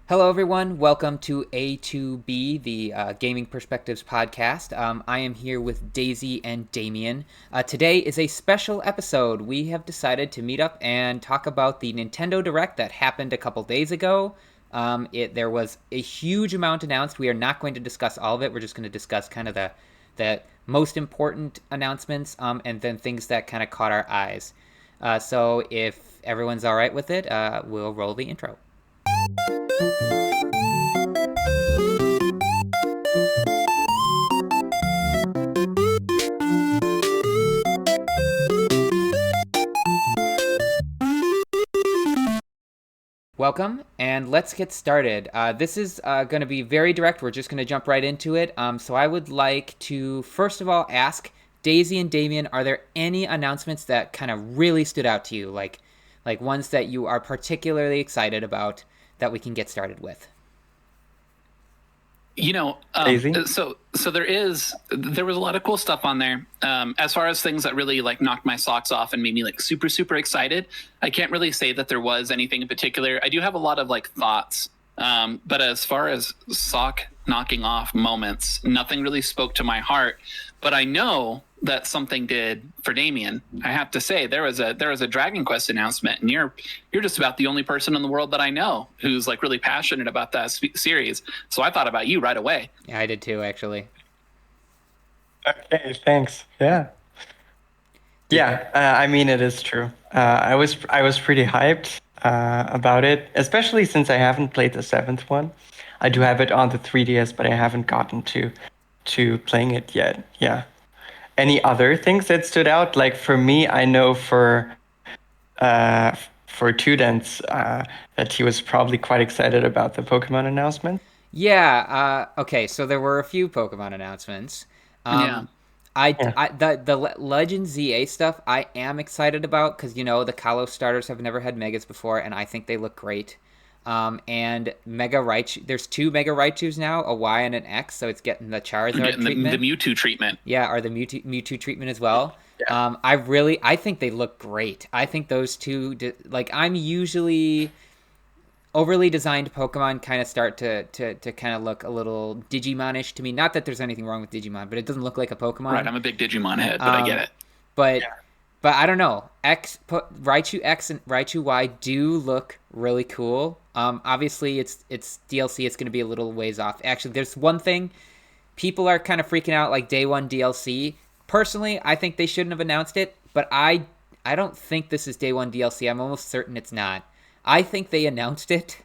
Hello, everyone. Welcome to A2B, the Gaming Perspectives podcast. I am here with Daisy and Damian. Today is a special episode. We have decided to meet up and talk about the Nintendo Direct that happened a couple days ago. There was a huge amount announced. We are not going to discuss all of it. We're just going to discuss kind of the most important announcements and then things that kind of caught our eyes. So if everyone's all right with it, we'll roll the intro. Welcome, and let's get started. This is going to be very direct. We're just going to jump right into it. So I would like to, first of all, ask Daisy and Damian, are there any announcements that kind of really stood out to you, like ones that you are particularly excited about that we can get started with? Daisy? So there was a lot of cool stuff on there. As far as things that really like knocked my socks off and made me like super excited, I can't really say that there was anything in particular. I do have a lot of like thoughts, but as far as sock knocking off moments, nothing really spoke to my heart. But I know that something did for Damian. I have to say there was a Dragon Quest announcement, and you're just about the only person in the world that I know who's like really passionate about that series. So I thought about you right away. Yeah, I did too, actually. Okay, thanks. Yeah. Yeah, I mean, it is true. I was pretty hyped about it, especially since I haven't played the seventh one. I do have it on the 3DS, but I haven't gotten to playing it yet. Yeah. Any other things that stood out? Like for me, I know for Tudens that he was probably quite excited about the Pokemon announcement. Yeah. Okay. So there were a few Pokemon announcements. Yeah. Um, I, Yeah. I the Legend ZA stuff I am excited about because the Kalos starters have never had Megas before, and I think they look great. And Mega Raichu, there's two Mega Raichus now, a Y and an X, so it's getting the I'm Charizard getting the treatment. Mewtwo treatment. Yeah, or the Mewtwo treatment as well. Yeah. I think they look great. I think those two, like I'm usually overly designed Pokemon kind of start to kind of look a little Digimon-ish to me. Not that there's anything wrong with Digimon, but it doesn't look like a Pokemon. Right. I'm a big Digimon head, but I get it. But Yeah. but I don't know. Raichu X and Raichu Y do look really cool. Obviously it's DLC. It's going to be a little ways off. Actually, there's one thing people are kind of freaking out like day one DLC. Personally, I think they shouldn't have announced it, but I don't think this is day one DLC. I'm almost certain it's not. I think they announced it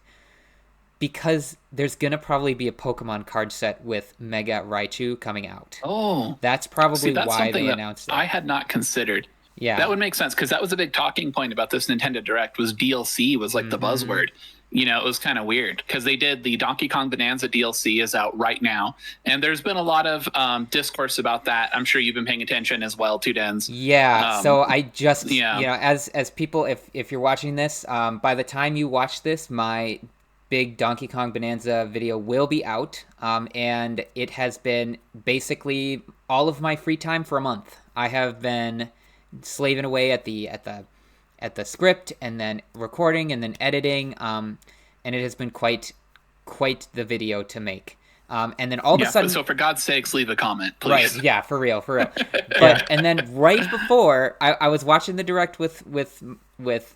because there's gonna probably be a Pokemon card set with Mega Raichu coming out. Oh, That's see, probably that's why something they that announced it. I had not considered. Yeah. That would make sense because that was a big talking point about this Nintendo Direct was DLC was like the buzzword. It was kind of weird because they did the Donkey Kong Bonanza DLC is out right now, and there's been a lot of discourse about that. I'm sure you've been paying attention as well, Two Dens. Yeah, so I just yeah. as people, if you're watching this, by the time you watch this, my big Donkey Kong Bonanza video will be out, and it has been basically all of my free time for a month. I have been slaving away at the script and then recording and then editing, and it has been quite the video to make. And then all of a sudden, so for God's sakes, leave a comment, please. right? Yeah, for real. But and then right before I was watching the direct with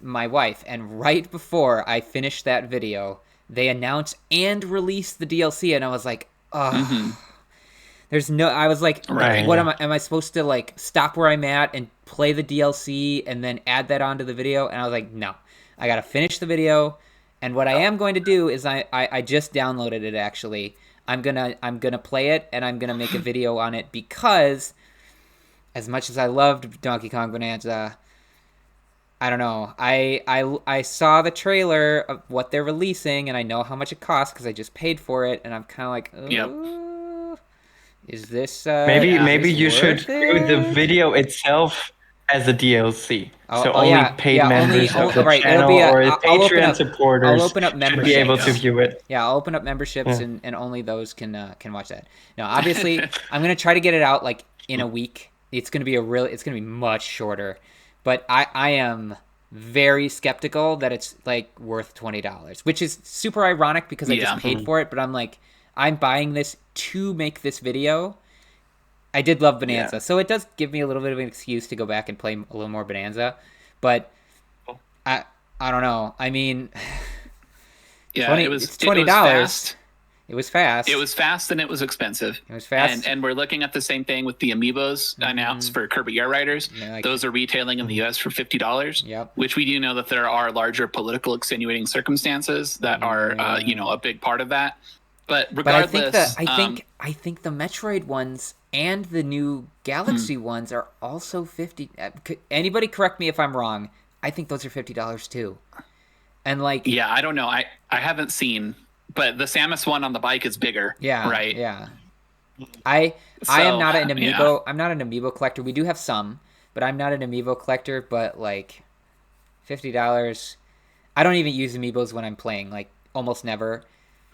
my wife, and right before I finished that video, they announced and released the DLC, and I was like, oh. I was like, Right. what am I supposed to like stop where I'm at and play the DLC and then add that onto the video? And I was like, no, I gotta finish the video. And what I am going to do is I just downloaded it actually. I'm gonna play it and I'm gonna make a video on it because as much as I loved Donkey Kong Bonanza, I don't know. I saw the trailer of what they're releasing and I know how much it costs because I just paid for it and I'm kind of like, Yep. is this Maybe is you this should worth do the it? video itself as a DLC. Oh, So oh only yeah, paid yeah. members of the Right. It'll channel be or I'll open Patreon up. I'll supporters open up should be able memberships. to view it. Yeah, I'll open up memberships Yeah. and only those can watch that. Now, obviously, I'm gonna try to get it out like in a week. It's gonna be much shorter, but I am very skeptical that it's like worth $20, which is super ironic because I just paid for it. But I'm like, I'm buying this to make this video. I did love Bonanza, so it does give me a little bit of an excuse to go back and play a little more Bonanza. But I don't know. I mean, yeah, it's $20. It was fast. It was fast and it was expensive. It was fast. And we're looking at the same thing with the amiibos announced for Kirby Air Riders. Yeah, those are retailing in the US for $50. Yep. Which we do know that there are larger political extenuating circumstances that are, a big part of that. But regardless, I think the Metroid ones and the new Galaxy ones are also $50. Anybody correct me if I'm wrong. I think those are $50 too. And like, yeah, I don't know. I haven't seen. But the Samus one on the bike is bigger. Yeah. Right. Yeah. I am not an amiibo. Yeah. I'm not an amiibo collector. We do have some, but I'm not an amiibo collector. But like, $50. I don't even use amiibos when I'm playing. Like almost never.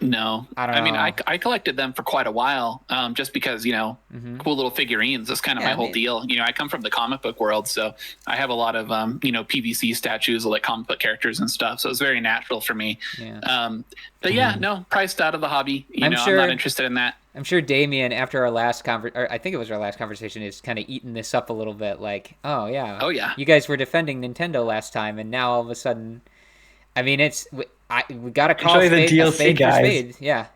No, I don't know. I mean, I collected them for quite a while, just because, cool little figurines. That's kind of my whole deal. I come from the comic book world, so I have a lot of, PVC statues of like comic book characters and stuff. So it's very natural for me. Yeah. But yeah, no, priced out of the hobby. I'm not interested in that. I'm sure Damian, after our last I think it was our last conversation, is kind of eating this up a little bit. Like, oh yeah, you guys were defending Nintendo last time, and now all of a sudden, I mean, we gotta call the DLC, guys. Yeah,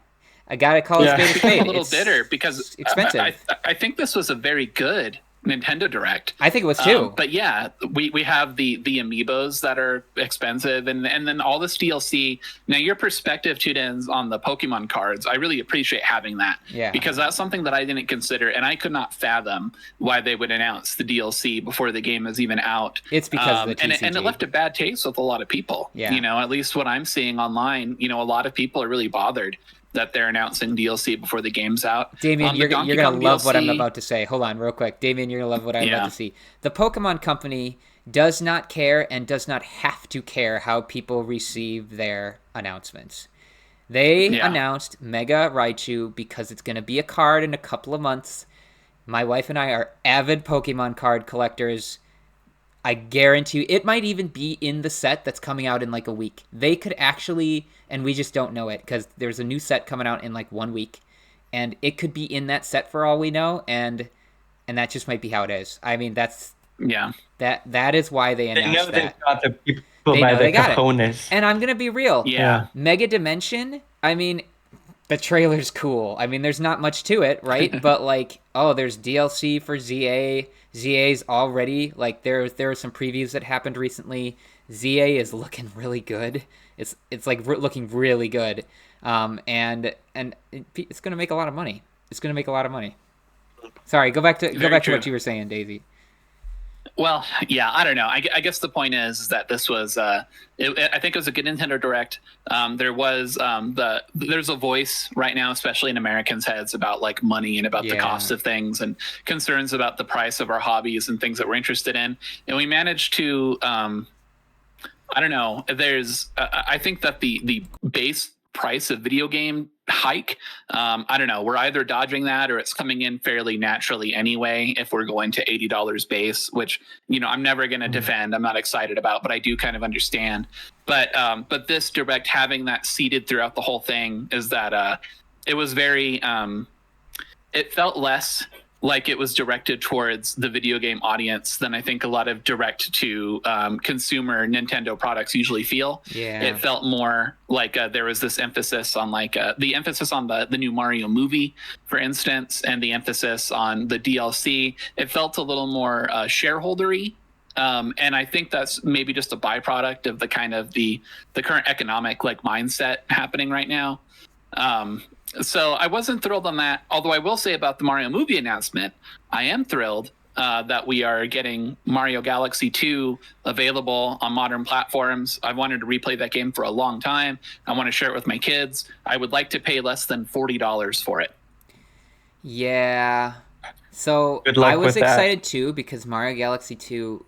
I gotta call a spade a spade. I'm a little bitter because it's expensive. I think this was a very good Nintendo Direct. I think it was too. But yeah, we have the amiibos that are expensive, and then all this DLC. Now your perspective, Tudens, on the Pokemon cards, I really appreciate having that. Yeah. Because that's something that I didn't consider, and I could not fathom why they would announce the DLC before the game is even out. It's because of the TCG. And it left a bad taste with a lot of people. Yeah. At least what I'm seeing online, a lot of people are really bothered that they're announcing DLC before the game's out. Damian, you're going to love what I'm about to say. Hold on real quick. Damian, you're going to love what I'm about to see. The Pokemon Company does not care and does not have to care how people receive their announcements. They announced Mega Raichu because it's going to be a card in a couple of months. My wife and I are avid Pokemon card collectors. I guarantee you, it might even be in the set that's coming out in like a week. They could actually, and we just don't know it because there's a new set coming out in like 1 week, and it could be in that set for all we know, and that just might be how it is. I mean, that is why they announced that. They know they've got the people by the cojones. And I'm gonna be real. Yeah. Mega Dimension. I mean, the trailer's cool. I mean, there's not much to it, right? But like, there's DLC for ZA. ZA's already, like, there are some previews that happened recently. ZA is looking really good. It's like looking really good. And it's going to make a lot of money. It's going to make a lot of money. Sorry, go back to what you were saying, Daisy. Well, yeah, I don't know. I guess the point is that this was, I think it was a good Nintendo Direct. There was there's a voice right now, especially in Americans' heads, about like money and about the cost of things and concerns about the price of our hobbies and things that we're interested in. And we managed to, I don't know. I think that the base price of video game hike, I don't know, we're either dodging that or it's coming in fairly naturally anyway if we're going to $80 base, which I'm never going to defend. I'm not excited about, but I do kind of understand. But this Direct, having that seeded throughout the whole thing, is that it was very it felt less like it was directed towards the video game audience than I think a lot of direct to consumer Nintendo products usually feel. Yeah. It felt more like there was this emphasis on like the emphasis on the new Mario movie, for instance, and the emphasis on the DLC. It felt a little more shareholdery. And I think that's maybe just a byproduct of the kind of the current economic like mindset happening right now. So I wasn't thrilled on that. Although I will say about the Mario movie announcement, I am thrilled that we are getting Mario Galaxy 2 available on modern platforms. I've wanted to replay that game for a long time. I want to share it with my kids. I would like to pay less than $40 for it. Yeah. So I was excited too because Mario Galaxy 2,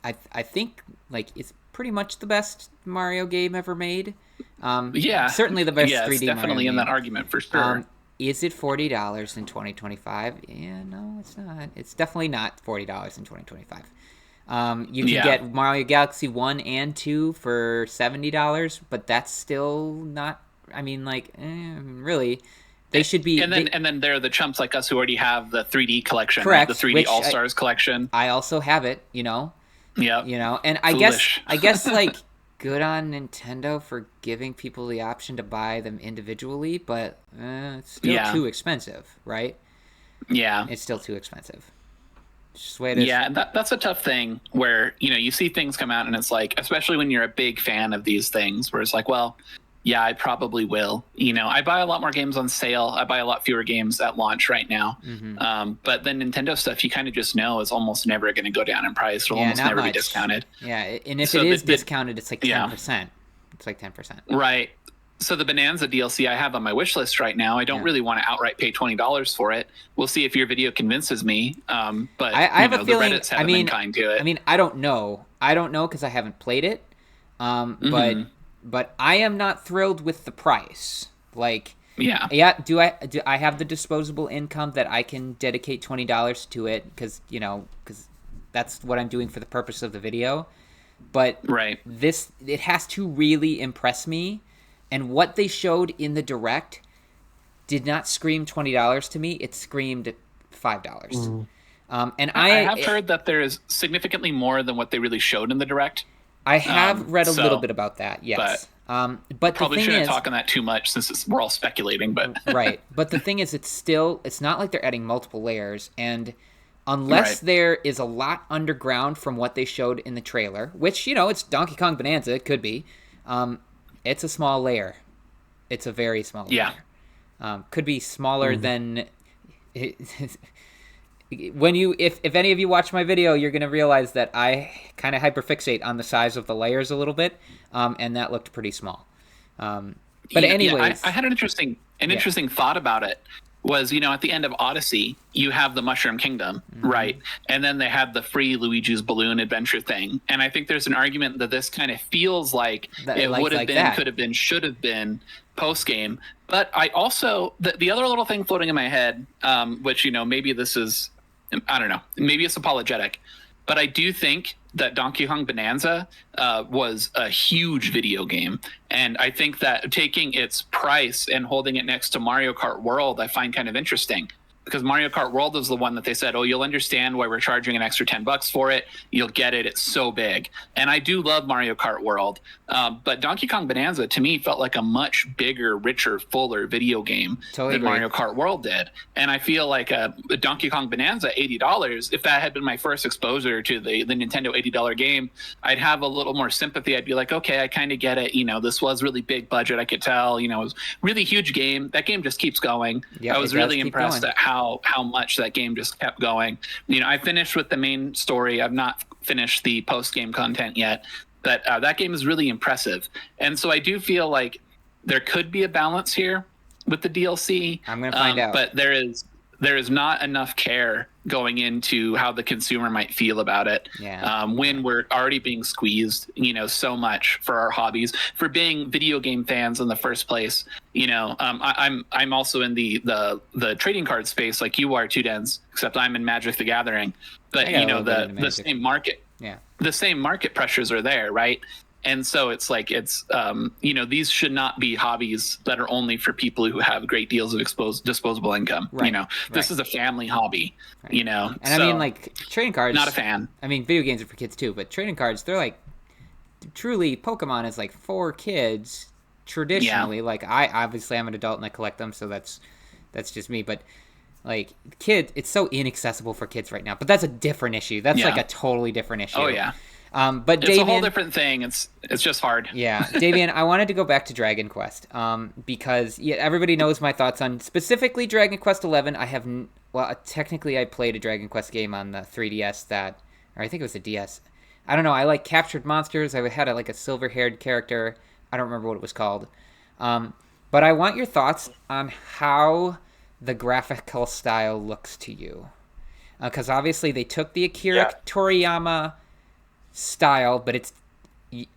I think like it's pretty much the best Mario game ever made. Certainly the best 3D definitely Mario in game. that argument for sure. Is it $40 in 2025? Yeah, no, it's not. It's definitely not $40 in 2025. You can get Mario Galaxy 1 and 2 for $70, but that's still not, I mean, like, really, they should be. And then there are the chumps like us who already have the 3D collection, correct, right? The 3D All-Stars collection. I also have it, you know? Yeah. You know, and I guess, like, good on Nintendo for giving people the option to buy them individually, but it's still too expensive, right? Yeah. It's still too expensive. Just the way it is. Yeah, that's a tough thing where, you know, you see things come out and it's like, especially when you're a big fan of these things, where it's like, well, yeah, I probably will. You know, I buy a lot more games on sale. I buy a lot fewer games at launch right now. But then Nintendo stuff, you kind of just know is almost never going to go down in price. It'll almost never be discounted. Yeah, and if it is discounted, it's like 10%. It's like 10%. Right. So the Bonanza DLC I have on my wish list right now, I don't really want to outright pay $20 for it. We'll see if your video convinces me. But I have a feeling. The Reddits haven't been kind to it. I mean, I don't know. I don't know because I haven't played it. But I am not thrilled with the price. Like, do I have the disposable income that I can dedicate $20 to it? Because that's what I'm doing for the purpose of the video. But it has to really impress me. And what they showed in the Direct did not scream $20 to me. It screamed $5. And I have heard that there is significantly more than what they really showed in the Direct. I have read a little bit about that, yes. But probably the thing shouldn't talk on that too much since we're all speculating. But right. But the thing is, it's not like they're adding multiple layers. And unless there is a lot underground from what they showed in the trailer, which, it's Donkey Kong Bonanza, it could be. It's a small layer. It's a very small layer. Could be smaller than... If any of you watch my video, you're going to realize that I kind of hyperfixate on the size of the layers a little bit, and that looked pretty small. But anyways... I had an interesting thought about it. Was, at the end of Odyssey, you have the Mushroom Kingdom, right? And then they had the free Luigi's Balloon Adventure thing. And I think there's an argument that this kind of feels like it would have been, could have been, should have been post-game. But I also, the other little thing floating in my head, which, maybe this is, I don't know, maybe it's apologetic. But I do think that Donkey Kong Bonanza was a huge video game. And I think that taking its price and holding it next to Mario Kart World, I find kind of interesting. Because Mario Kart World is the one that they said, you'll understand why we're charging an extra $10 for it. You'll get it. It's so big. And I do love Mario Kart World. But Donkey Kong Bonanza, to me, felt like a much bigger, richer, fuller video game than Mario Kart World did. And I feel like a Donkey Kong Bonanza, $80, if that had been my first exposure to the Nintendo $80 game, I'd have a little more sympathy. I'd be like, okay, I kind of get it. This was really big budget. I could tell, it was really huge game. That game just keeps going. I was really impressed at how much that game just kept going. I finished with the main story. I've not finished the post-game content yet, but that game is really impressive. And so I do feel like there could be a balance here with the DLC. I'm going to find out. But there is not enough care going into how the consumer might feel about it when we're already being squeezed, so much for our hobbies, for being video game fans in the first place. I'm also in the trading card space like you are, Two Dens, except I'm in Magic the Gathering. But the same market, the same market pressures are there, right? And so it's like these should not be hobbies that are only for people who have great deals of disposable income. This is a family hobby. And I mean, like, trading cards. Not a fan. I mean, video games are for kids too, but trading cards, they're like, truly, Pokemon is like for kids traditionally. Like, I'm an adult and I collect them, so that's just me. But like, it's so inaccessible for kids right now. But that's a different issue. That's like a totally different issue. Oh yeah. But it's Damian, a whole different thing. It's just hard. Yeah, Damian, I wanted to go back to Dragon Quest because everybody knows my thoughts on specifically Dragon Quest 11. Technically I played a Dragon Quest game on the 3DS or I think it was a DS. I don't know. I like captured monsters. I had a silver-haired character. I don't remember what it was called. But I want your thoughts on how the graphical style looks to you, because obviously they took the Akira Toriyama style, but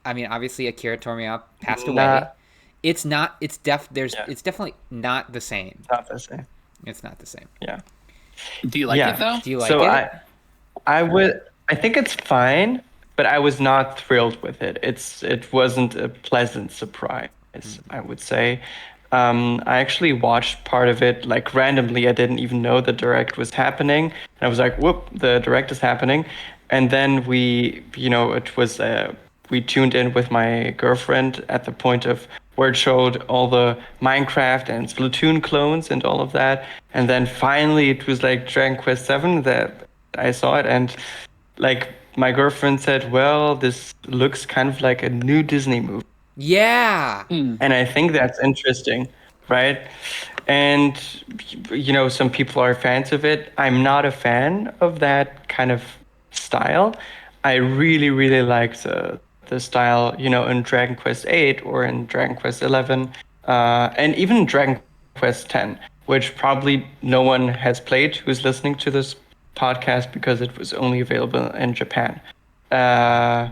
obviously Akira Toriyama passed away. It's definitely not the same. Not the same. It's not the same. Yeah. Do you like it though? Do you like it? I I think it's fine, but I was not thrilled with it. It wasn't a pleasant surprise, I would say. I actually watched part of it like randomly. I didn't even know the direct was happening. And I was like, whoop, the direct is happening. And then we tuned in with my girlfriend at the point of where it showed all the Minecraft and Splatoon clones and all of that. And then finally it was like Dragon Quest 7 that I saw it. And like my girlfriend said, well, this looks kind of like a new Disney movie. Yeah. And I think that's interesting, right? And some people are fans of it. I'm not a fan of that kind of style. I really, really like the style, in Dragon Quest 8 or in Dragon Quest 11, and even Dragon Quest 10, which probably no one has played who's listening to this podcast because it was only available in Japan. I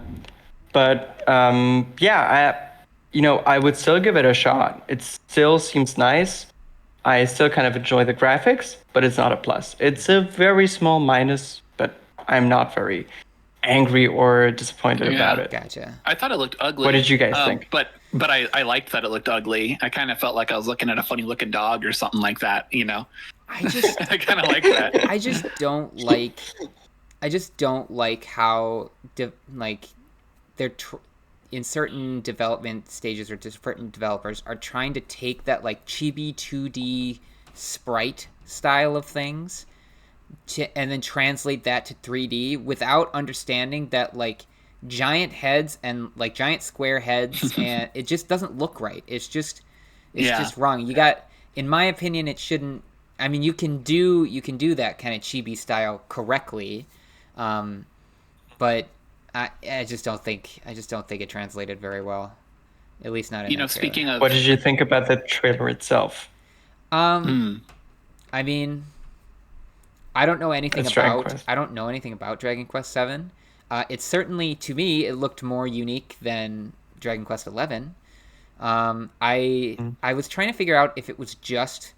would still give it a shot. It still seems nice. I still kind of enjoy the graphics, but it's not a plus. It's a very small minus, but I'm not very angry or disappointed about it. Gotcha. I thought it looked ugly. What did you guys think? But I liked that it looked ugly. I kind of felt like I was looking at a funny looking dog or something like that, I just I kind of like that. I just don't like how they're in certain development stages or certain developers are trying to take that like chibi 2D sprite style of things and then translate that to 3D without understanding that like giant heads and like giant square heads and it just doesn't look right. It's just wrong. You got, in my opinion, it shouldn't. I mean, you can do that kind of chibi style correctly, but I just don't think it translated very well. At least not in speaking of, what did you think about the trailer itself? I mean, I don't know anything about Dragon Quest 7. It's certainly, to me, it looked more unique than Dragon Quest 11. I was trying to figure out if it was just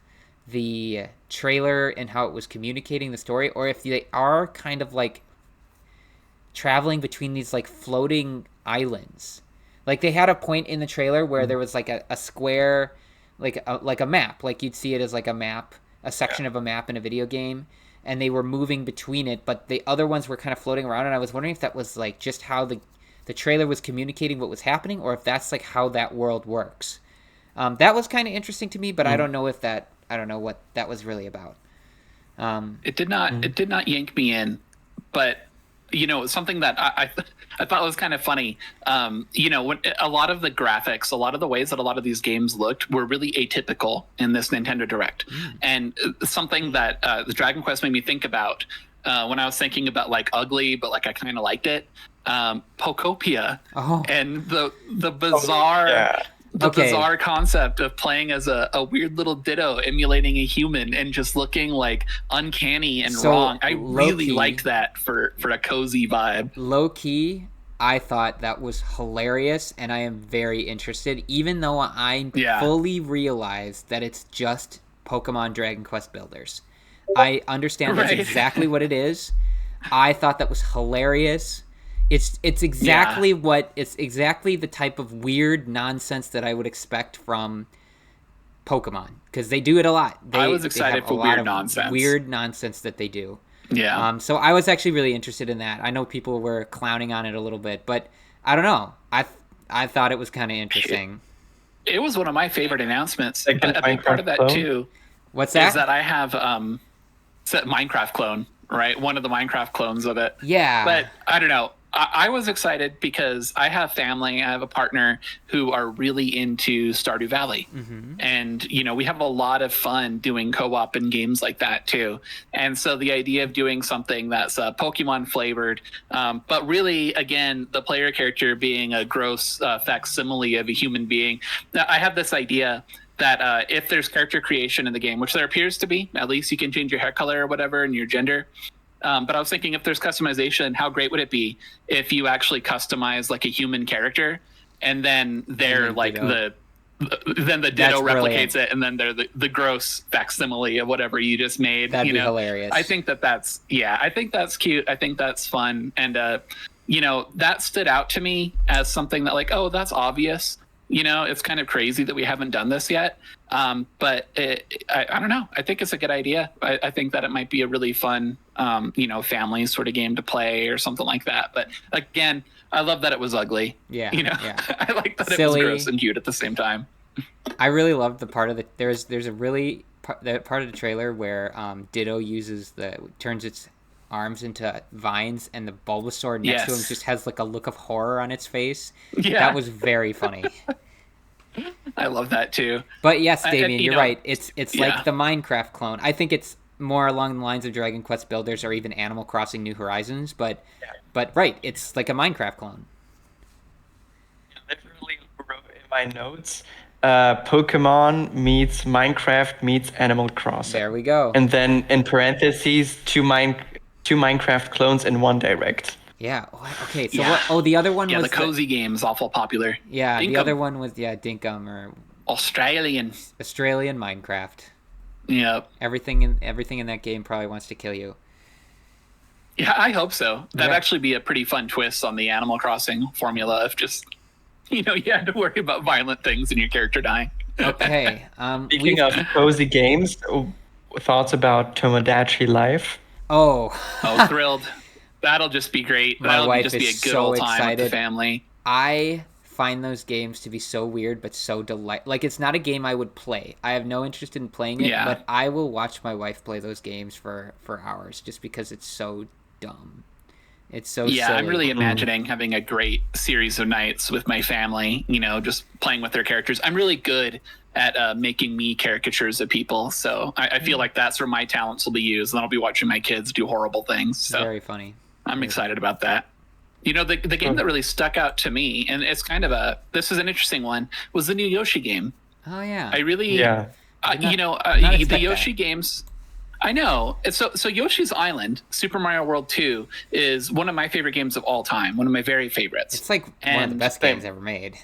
the trailer and how it was communicating the story, or if they are kind of like traveling between these like floating islands. Like they had a point in the trailer where there was like a square, like a map, like you'd see it as like a map, a section of a map in a video game, and they were moving between it, but the other ones were kind of floating around, and I was wondering if that was like just how the trailer was communicating what was happening, or if that's like how that world works. That was kind of interesting to me, but I don't know what that was really about. It did not yank me in, but something that I thought was kind of funny. When a lot of the graphics, a lot of the ways that a lot of these games looked were really atypical in this Nintendo Direct, and something that the Dragon Quest made me think about when I was thinking about like ugly, but like I kind of liked it. Pokopia and the bizarre. Bizarre concept of playing as a weird little ditto emulating a human and just looking like uncanny and wrong. I really liked that for a cozy vibe. Low key, I thought that was hilarious, and I am very interested, even though I fully realize that it's just Pokemon Dragon Quest builders. I understand that's exactly what it is. I thought that was hilarious. It's exactly it's exactly the type of weird nonsense that I would expect from Pokemon, because they do it a lot. I was excited for weird nonsense. Weird nonsense that they do. Yeah. So I was actually really interested in that. I know people were clowning on it a little bit, but I don't know. I thought it was kind of interesting. It was one of my favorite announcements. A big part of that too. What's that? Is that I have Minecraft clone, right? One of the Minecraft clones of it. Yeah. But I don't know. I was excited because I have family. I have a partner who are really into Stardew Valley. And, we have a lot of fun doing co-op and games like that too. And so the idea of doing something that's Pokemon flavored, but really, again, the player character being a gross facsimile of a human being. I have this idea that if there's character creation in the game, which there appears to be, at least you can change your hair color or whatever and your gender. But I was thinking, if there's customization, how great would it be if you actually customize like a human character, and then they're like then the Ditto That's replicates brilliant. it, and then they're the gross facsimile of whatever you just made. That'd be hilarious. I think that's I think that's cute. I think that's fun, and that stood out to me as something that like, oh, that's obvious. It's kind of crazy that we haven't done this yet. But I don't know. I think it's a good idea. I think that it might be a really fun, family sort of game to play or something like that. But again, I love that it was ugly. Yeah. I like that Silly. it was gross and cute at the same time. I really loved the part of there's a really that part of the trailer where Ditto turns its arms into vines, and the Bulbasaur next to him just has like a look of horror on its face. Yeah. That was very funny. I love that too. But yes, Damian, and, you're right. It's like the Minecraft clone. I think it's more along the lines of Dragon Quest Builders or even Animal Crossing New Horizons, but right, it's like a Minecraft clone. I literally wrote in my notes, Pokemon meets Minecraft meets Animal Crossing. There we go. And then in parentheses, two Minecraft clones in one direct. Yeah. Okay. So what? Oh, the other one was the cozy game is awful popular. Yeah. Dinkum. The other one was Dinkum or Australian Minecraft. Yep. Everything in that game probably wants to kill you. Yeah, I hope so. That'd actually be a pretty fun twist on the Animal Crossing formula if just you had to worry about violent things and your character dying. Okay. Speaking of cozy games, thoughts about Tomodachi Life? Oh, thrilled. That'll just be great. My wife just is be a good so old time excited. with the family. I find those games to be so weird but so like it's not a game I would play. I have no interest in playing it, but I will watch my wife play those games for hours just because it's so dumb. It's so silly. I'm really imagining having a great series of nights with my family, just playing with their characters. I'm really good at making me caricatures of people, so I feel like that's where my talents will be used, and I'll be watching my kids do horrible things. So very funny. I'm excited about that. The game that really stuck out to me, and it's kind of this is an interesting one, was the new Yoshi game. Oh yeah. I really the Yoshi games. I know. So Yoshi's Island, Super Mario World 2, is one of my favorite games of all time. One of my very favorites. It's like one of the best games ever made.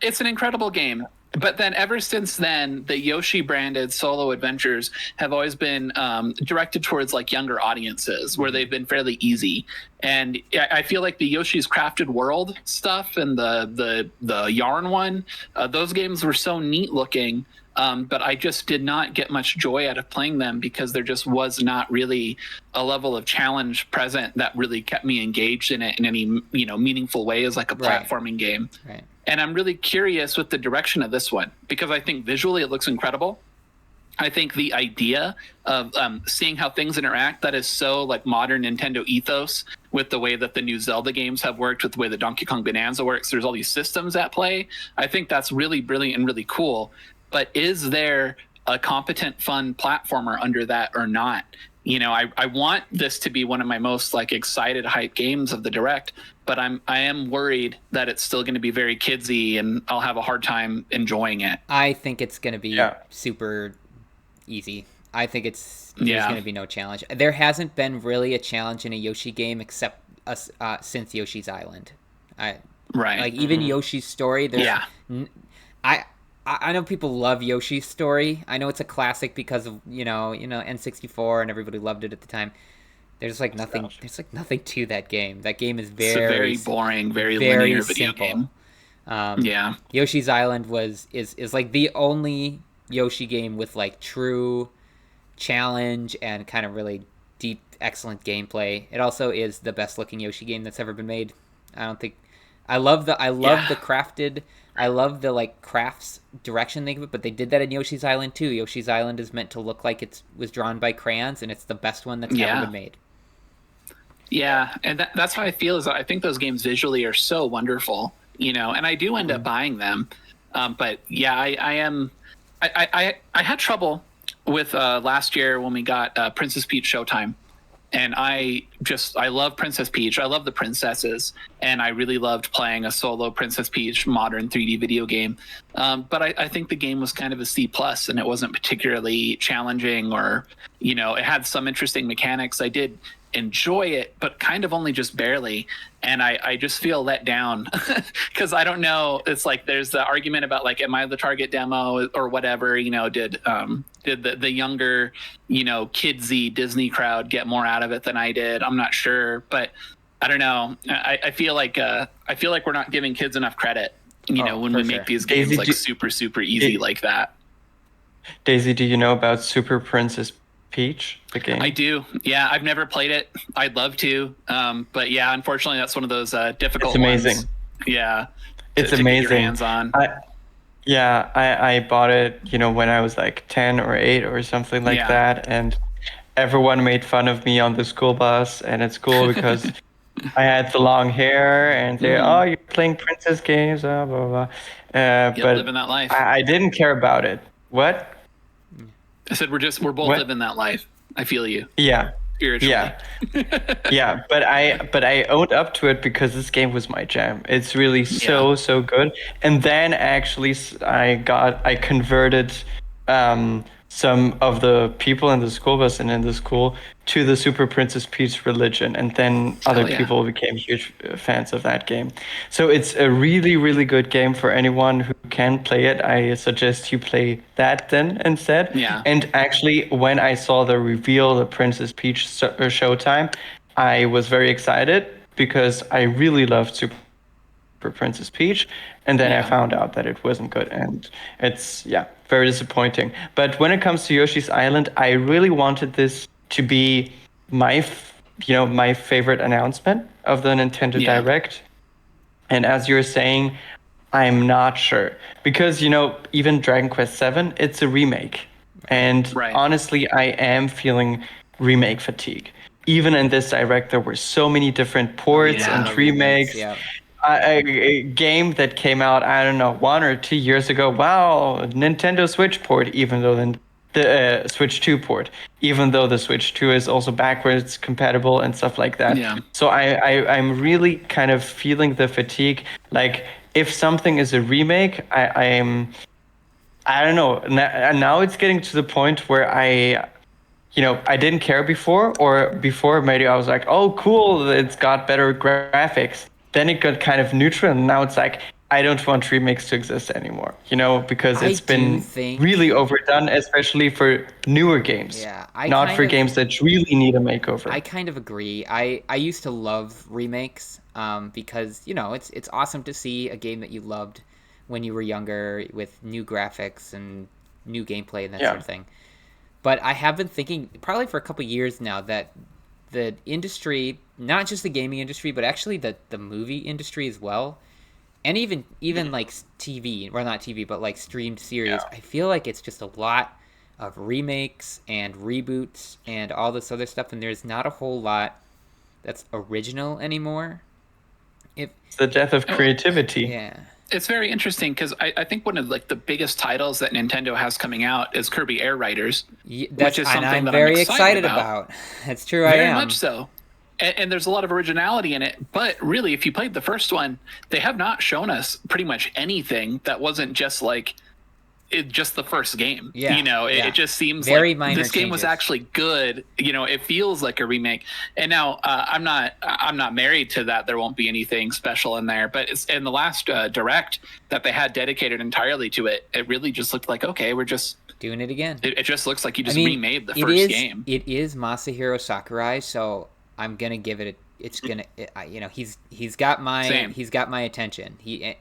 It's an incredible game. But then ever since then, the Yoshi branded solo adventures have always been directed towards like younger audiences where they've been fairly easy. And I feel like the Yoshi's Crafted World stuff and the Yarn one, those games were so neat looking. But I just did not get much joy out of playing them because there just was not really a level of challenge present that really kept me engaged in it in any meaningful way as like a platforming game. Right. And I'm really curious with the direction of this one because I think visually it looks incredible. I think the idea of seeing how things interact, that is so like modern Nintendo ethos with the way that the new Zelda games have worked, with the way the Donkey Kong Bonanza works. There's all these systems at play. I think that's really brilliant and really cool. But is there a competent, fun platformer under that or not? I want this to be one of my most like excited, hype games of the Direct, but I am worried that it's still going to be very kidsy and I'll have a hard time enjoying it. I think it's going to be super easy. I think there's going to be no challenge. There hasn't been really a challenge in a Yoshi game except since Yoshi's Island. Like even Yoshi's Story. I know people love Yoshi's Story. I know it's a classic because of N64 and everybody loved it at the time. There's like nothing. There's like nothing to that game. That game is very boring, very linear video simple. game. Yoshi's Island is like the only Yoshi game with like true challenge and kind of really deep, excellent gameplay. It also is the best looking Yoshi game that's ever been made. I love the crafted. I love the like crafts direction they give it, but they did that in Yoshi's Island too. Yoshi's Island is meant to look like it was drawn by crayons, and it's the best one that's ever been made. Yeah, and that's how I feel. Is I think those games visually are so wonderful, and I do end up buying them. But yeah, I had trouble with last year when we got Princess Peach Showtime. And I love Princess Peach. I love the princesses, and I really loved playing a solo Princess Peach modern 3D video game. But I think the game was kind of a C+, and it wasn't particularly challenging, or it had some interesting mechanics. I did enjoy it, but kind of only just barely. And I just feel let down because I don't know. It's like there's the argument about like, am I the target demo or whatever? You know, did the younger, you know, kidsy Disney crowd get more out of it than I did? I'm not sure, but I don't know. I feel like we're not giving kids enough credit. You know, when we make these games like super easy like that. Daisy, do you know about Super Princess Peach, the game? I do. Yeah, I've never played it. I'd love to. But yeah, unfortunately, that's one of those difficult It's amazing. ones. Yeah. It's to amazing. Get your hands on. I bought it, you know, when I was like 10 or 8 or something like that. And everyone made fun of me on the school bus and at school because I had the long hair and they, oh, you're playing princess games, blah, blah, blah. But living that life. I didn't care about it. What? I said we're both living that life. I feel you. Yeah. Spiritually. Yeah. Yeah, but I owned up to it because this game was my jam. It's really so good. And then actually I converted some of the people in the school bus and in the school to the Super Princess Peach religion, and then other people became huge fans of that game. So it's a really, really good game for anyone who can play it. I suggest you play that then instead. Yeah. And actually, when I saw the reveal, the Princess Peach showtime, I was very excited because I really loved Super Princess Peach, and then I found out that it wasn't good, and it's very disappointing. But when it comes to Yoshi's Island, I really wanted this to be my favorite announcement of the Nintendo Direct. And as you're saying, I'm not sure because even Dragon Quest VII, it's a remake, and honestly, I am feeling remake fatigue. Even in this Direct, there were so many different ports and remakes. A game that came out, I don't know, 1 or 2 years ago. Wow, Nintendo Switch port, even though the Switch 2 port, even though the Switch 2 is also backwards compatible and stuff like that. Yeah. So I'm really kind of feeling the fatigue. Like if something is a remake, I don't know. Now it's getting to the point where I didn't care before, or before maybe I was like, oh, cool, it's got better graphics. Then it got kind of neutral, and now it's like, I don't want remakes to exist anymore, because it's been really overdone, especially for newer games. Yeah, not for games that really need a makeover. I kind of agree. I used to love remakes because, it's awesome to see a game that you loved when you were younger with new graphics and new gameplay and that sort of thing. But I have been thinking, probably for a couple years now, that the industry, not just the gaming industry, but actually the movie industry as well, and even like TV, or not TV, but like streamed series, I feel like it's just a lot of remakes and reboots and all this other stuff, and there's not a whole lot that's original anymore. It's the death of creativity. Yeah. It's very interesting because I think one of like the biggest titles that Nintendo has coming out is Kirby Air Riders, which is something I'm that very I'm excited about. That's true. Very I am. much so. And there's a lot of originality in it. But really, if you played the first one, they have not shown us pretty much anything that wasn't just like just the first game. Yeah, it just seems very like minor this game was changes. actually good. It feels like a remake. And now I'm not married to that. There won't be anything special in there. But it's in the last Direct that they had dedicated entirely to it. It really just looked like, okay, we're just doing it again. It just looks like you just remade the first game. It is Masahiro Sakurai, so I'm gonna give it. He's got my attention. He.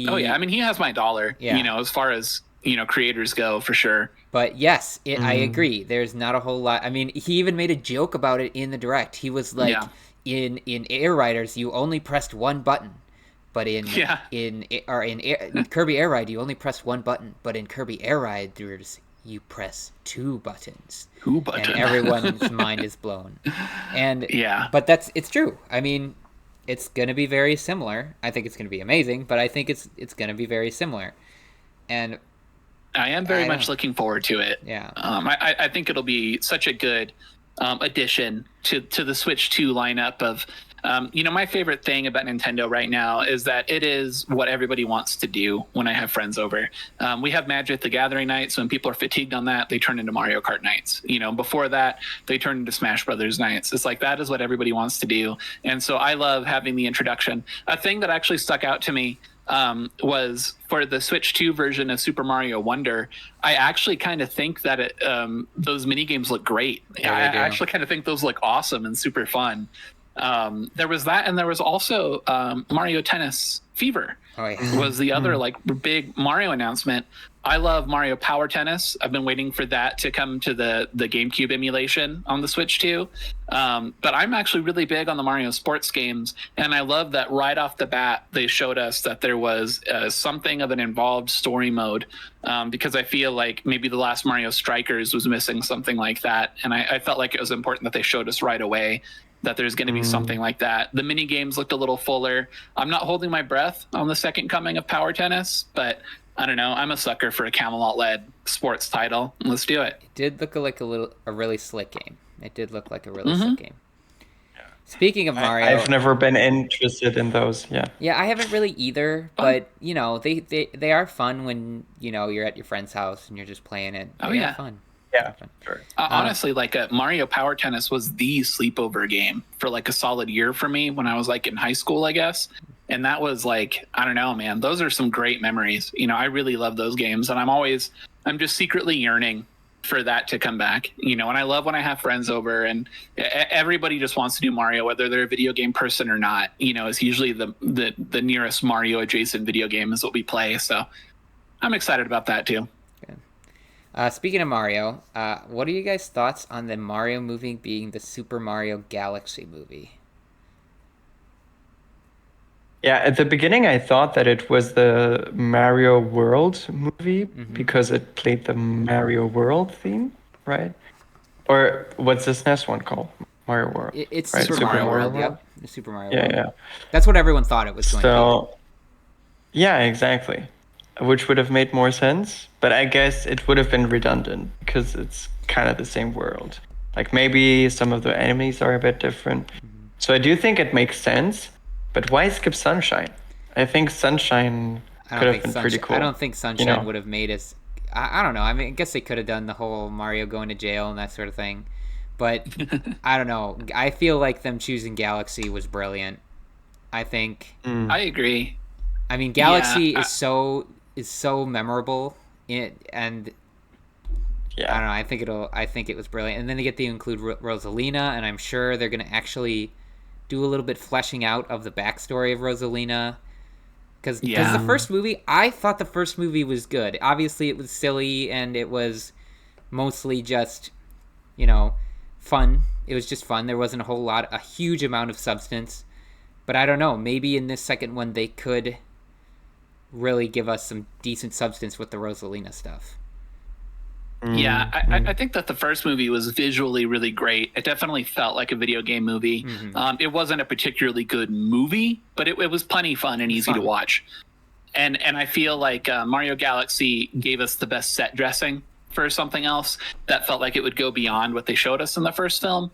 Oh yeah, I mean he has my dollar. Yeah. As far as creators go, for sure. But yes, I agree. There's not a whole lot. I mean, he even made a joke about it in the Direct. He was like, in Air Riders, you only pressed one button, but in Kirby Air Ride, you only pressed one button, but in Kirby Air Riders, you press two buttons. And everyone's mind is blown. And but it's true. I mean, it's gonna be very similar. I think it's gonna be amazing, but I think it's gonna be very similar. And I am very much looking forward to it. Yeah. I think it'll be such a good addition to the Switch 2 lineup of My favorite thing about Nintendo right now is that it is what everybody wants to do when I have friends over. We have Magic the Gathering nights. When people are fatigued on that, they turn into Mario Kart nights. Before that, they turn into Smash Brothers nights. It's like that is what everybody wants to do. And so I love having the introduction. A thing that actually stuck out to me was for the Switch 2 version of Super Mario Wonder. I actually kind of think that those mini games look great. Yeah, I actually kind of think those look awesome and super fun. There was that, and there was also Mario Tennis Fever. Oh, yeah. Was the other big Mario announcement. I love Mario Power Tennis. I've been waiting for that to come to the GameCube emulation on the Switch too. But I'm actually really big on the Mario sports games, and I love that right off the bat they showed us that there was something of an involved story mode, because I feel like maybe the last Mario Strikers was missing something like that, and I felt like it was important that they showed us right away that there's going to be something like that. The mini games looked a little fuller. I'm not holding my breath on the second coming of Power Tennis, but I don't know. I'm a sucker for a Camelot-led sports title. Let's do it. It did look like a really slick game. It did look like a really slick game. Speaking of Mario, I've never been interested in those. Yeah. Yeah, I haven't really either. But they are fun when you're at your friend's house and you're just playing it. Oh, They are yeah. fun. Yeah, sure. Honestly, Mario Power Tennis was the sleepover game for a solid year for me when I was in high school, I guess. And that was I don't know, man, those are some great memories. I really love those games, and I'm just secretly yearning for that to come back. And I love when I have friends over and everybody just wants to do Mario, whether they're a video game person or not. It's usually the nearest Mario adjacent video game is what we play. So I'm excited about that too. Speaking of Mario, what are you guys' thoughts on the Mario movie being the Super Mario Galaxy movie? Yeah, at the beginning I thought that it was the Mario World movie because it played the Mario World theme, right? Or what's this next one called? Mario World. It's right? Super Mario World. Yep, the Super Mario World. Yeah. That's what everyone thought it was going to So, yeah, exactly. Which would have made more sense, but I guess it would have been redundant because it's kind of the same world. Maybe some of the enemies are a bit different. So I do think it makes sense, but why skip Sunshine? I think Sunshine could have been pretty cool. I don't think Sunshine would have made us... I don't know. I mean, I guess they could have done the whole Mario going to jail and that sort of thing. But I don't know. I feel like them choosing Galaxy was brilliant. I think... I agree. I mean, Galaxy is so memorable, and yeah. I don't know. I think it was brilliant, and then they get to include Rosalina, and I'm sure they're going to actually do a little bit fleshing out of the backstory of Rosalina, because the first movie, I thought the first movie was good. Obviously, it was silly, and it was mostly just fun. It was just fun. There wasn't a huge amount of substance, but I don't know. Maybe in this second one they could really give us some decent substance with the Rosalina stuff. Yeah, I think that the first movie was visually really great. It definitely felt like a video game movie. It wasn't a particularly good movie, but it was plenty fun and easy to watch. And I feel like Mario Galaxy gave us the best set dressing for something else that felt like it would go beyond what they showed us in the first film.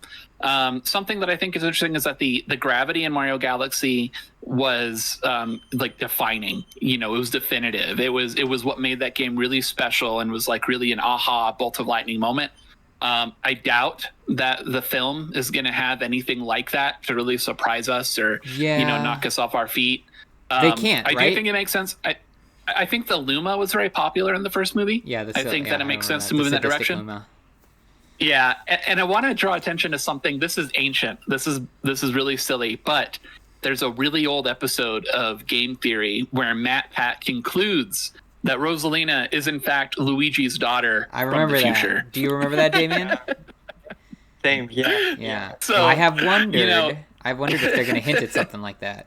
Something that I think is interesting is that the gravity in Mario Galaxy was defining. It was definitive. It was what made that game really special and was really an aha bolt of lightning moment. I doubt that the film is going to have anything like that to really surprise us or knock us off our feet. They can't. I do think it makes sense. I think the Luma was very popular in the first movie. Yeah, I think that it makes sense to move in that direction. Luma. Yeah, and I want to draw attention to something. This is ancient. This is really silly, but there's a really old episode of Game Theory where Matt Pat concludes that Rosalina is in fact Luigi's daughter from the future. That. Do you remember that, Damian? Same, yeah. Yeah. So I have wondered. I wondered if they're going to hint at something like that.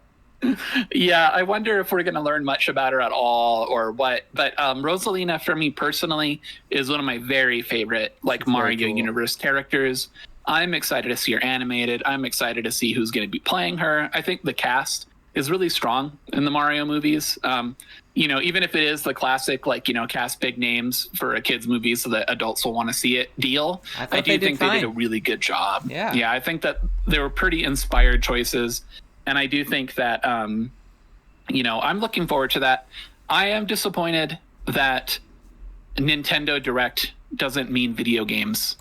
Yeah, I wonder if we're going to learn much about her at all or what. But Rosalina, for me personally, is one of my very favorite Mario universe characters. I'm excited to see her animated. I'm excited to see who's going to be playing her. I think the cast is really strong in the Mario movies. Even if it is the classic, cast big names for a kid's movie so that adults will want to see it deal. I do think they did a really good job. Yeah. Yeah, I think that they were pretty inspired choices, and I do think that I'm looking forward to that. I am disappointed that Nintendo Direct doesn't mean video games.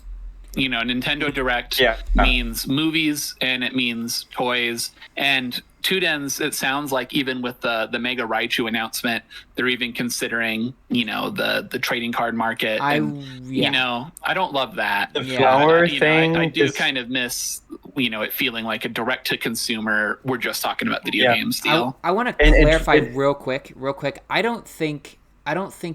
Nintendo Direct means movies, and it means toys. And Tudens, it sounds like even with the Mega Raichu announcement, they're even considering, the trading card market. I don't love that. The flower thing. I do kind of miss, it feeling like a direct to consumer. We're just talking about video games deal. I want to clarify real quick. I don't think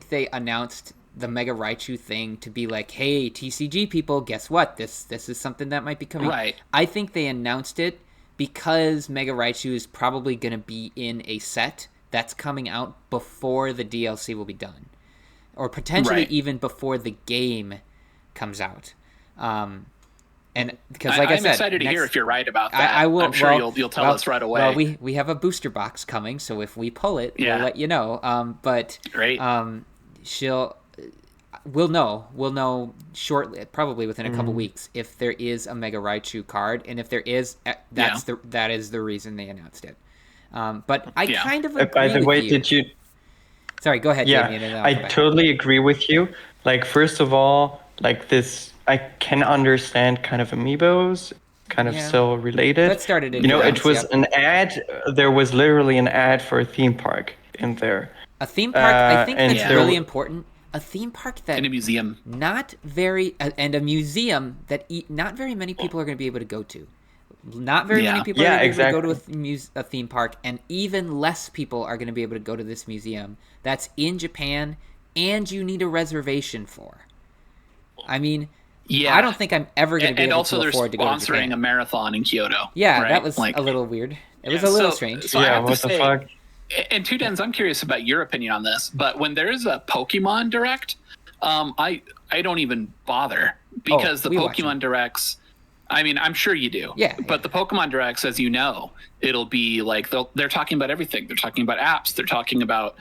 they announced the Mega Raichu thing to be like, hey, TCG people, guess what? This is something that might be coming. Right. I think they announced it because Mega Raichu is probably going to be in a set that's coming out before the DLC will be done. Or potentially even before the game comes out. And because, like I said, I'm excited to hear if you're right about that. I will. I'm sure you'll tell us right away. Well, we have a booster box coming, so if we pull it, we'll let you know. But great. We'll know shortly, probably within a couple weeks, if there is a Mega Raichu card, and if there is, that is the reason they announced it. But I kind of agree by the way, did you? Sorry, go ahead. Yeah, Damian, I totally agree with you. Like, first of all, like this, I can understand kind of amiibos, kind of still related. That started in it was an ad. There was literally an ad for a theme park in there. A theme park, I think that's really important. A theme park that and a museum, and a museum that not very many people are going to be able to go to. Not very many people are going to be able to go to a theme park, and even less people are going to be able to go to this museum that's in Japan, and you need a reservation for. I mean, I don't think I'm ever going to be able to afford to go to Japan. And also they're sponsoring a marathon in Kyoto. Yeah, right? that was a little weird. It was a little strange. So what the fuck? And Tudens, I'm curious about your opinion on this, but when there's a Pokemon Direct, I don't even bother because the Pokemon Directs, I mean, I'm sure you do. Yeah. But the Pokemon Directs, as you know, it'll be like they're talking about everything. They're talking about apps. They're talking about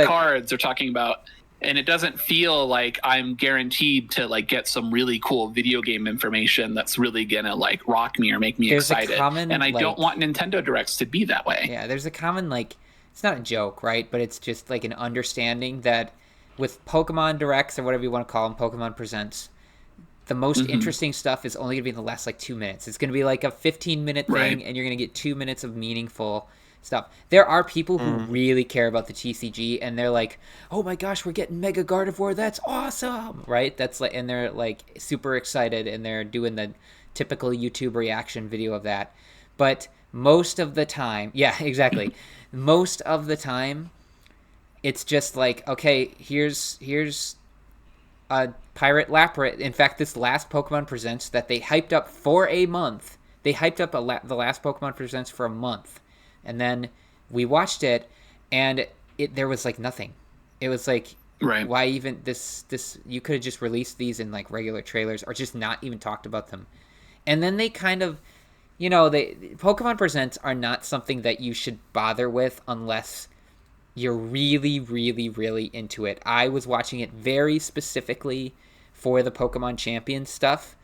cards. They're talking about, and it doesn't feel like I'm guaranteed to like get some really cool video game information that's really gonna like rock me or make me excited. And I don't want Nintendo Directs to be that way. Yeah, there's a common it's not a joke, right? But it's just like an understanding that with Pokemon Directs or whatever you want to call them, Pokemon Presents, the most interesting stuff is only gonna be in the last 2 minutes. It's gonna be like a 15-minute thing, and you're gonna get 2 minutes of meaningful stuff. There are people who really care about the TCG, and they're like, "Oh my gosh, we're getting Mega Gardevoir! That's awesome!" Right? That's and they're super excited, and they're doing the typical YouTube reaction video of that. But most of the time, yeah, exactly. Most of the time, it's just okay, here's a Pirate Lapras. In fact, this last Pokemon Presents that they hyped up for a month. They hyped up the last Pokemon Presents for a month. And then we watched it, and there was nothing. It was why even this? You could have just released these in regular trailers, or just not even talked about them. And then they kind of, Pokemon Presents are not something that you should bother with unless you're really, really, really into it. I was watching it very specifically for the Pokemon Champions stuff,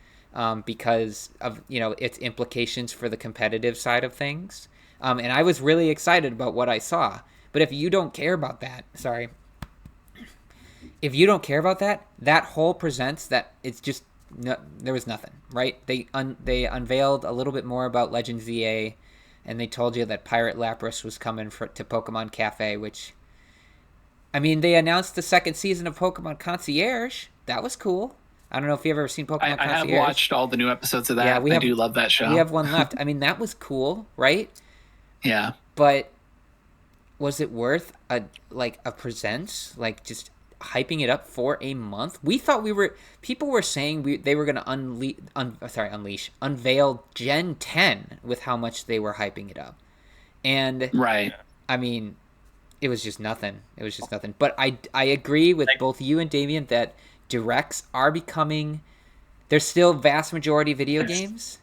because of its implications for the competitive side of things. And I was really excited about what I saw. But if you don't care about that, that whole Presents, that it's just, there was nothing, right? They unveiled a little bit more about Legends EA, and they told you that Pirate Lapras was coming to Pokemon Cafe, which, I mean, they announced the second season of Pokemon Concierge. That was cool. I don't know if you've ever seen Pokemon Concierge. I have watched all the new episodes of that. Yeah, I do love that show. We have one left. I mean, that was cool, right? Yeah. But was it worth a Presents? Just hyping it up for a month? We thought people were saying they were going to unveil Gen 10 with how much they were hyping it up. And right. I mean, it was just nothing. But I agree with both you and Damian that Directs are becoming, they're still vast majority video games,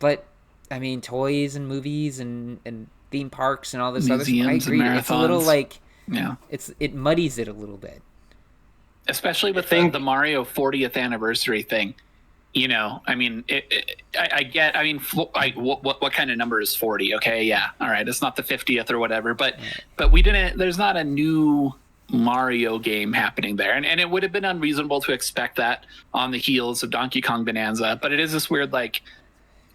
but I mean, toys and movies and theme parks and all this other stuff. I agree. It's a little it muddies it a little bit. Especially with the Mario 40th anniversary thing. you know, I mean, I get, I mean, what kind of number is 40? Okay, yeah, all right, it's not the 50th or whatever, but there's not a new Mario game happening there, and it would have been unreasonable to expect that on the heels of Donkey Kong Bonanza, but it is this weird, like,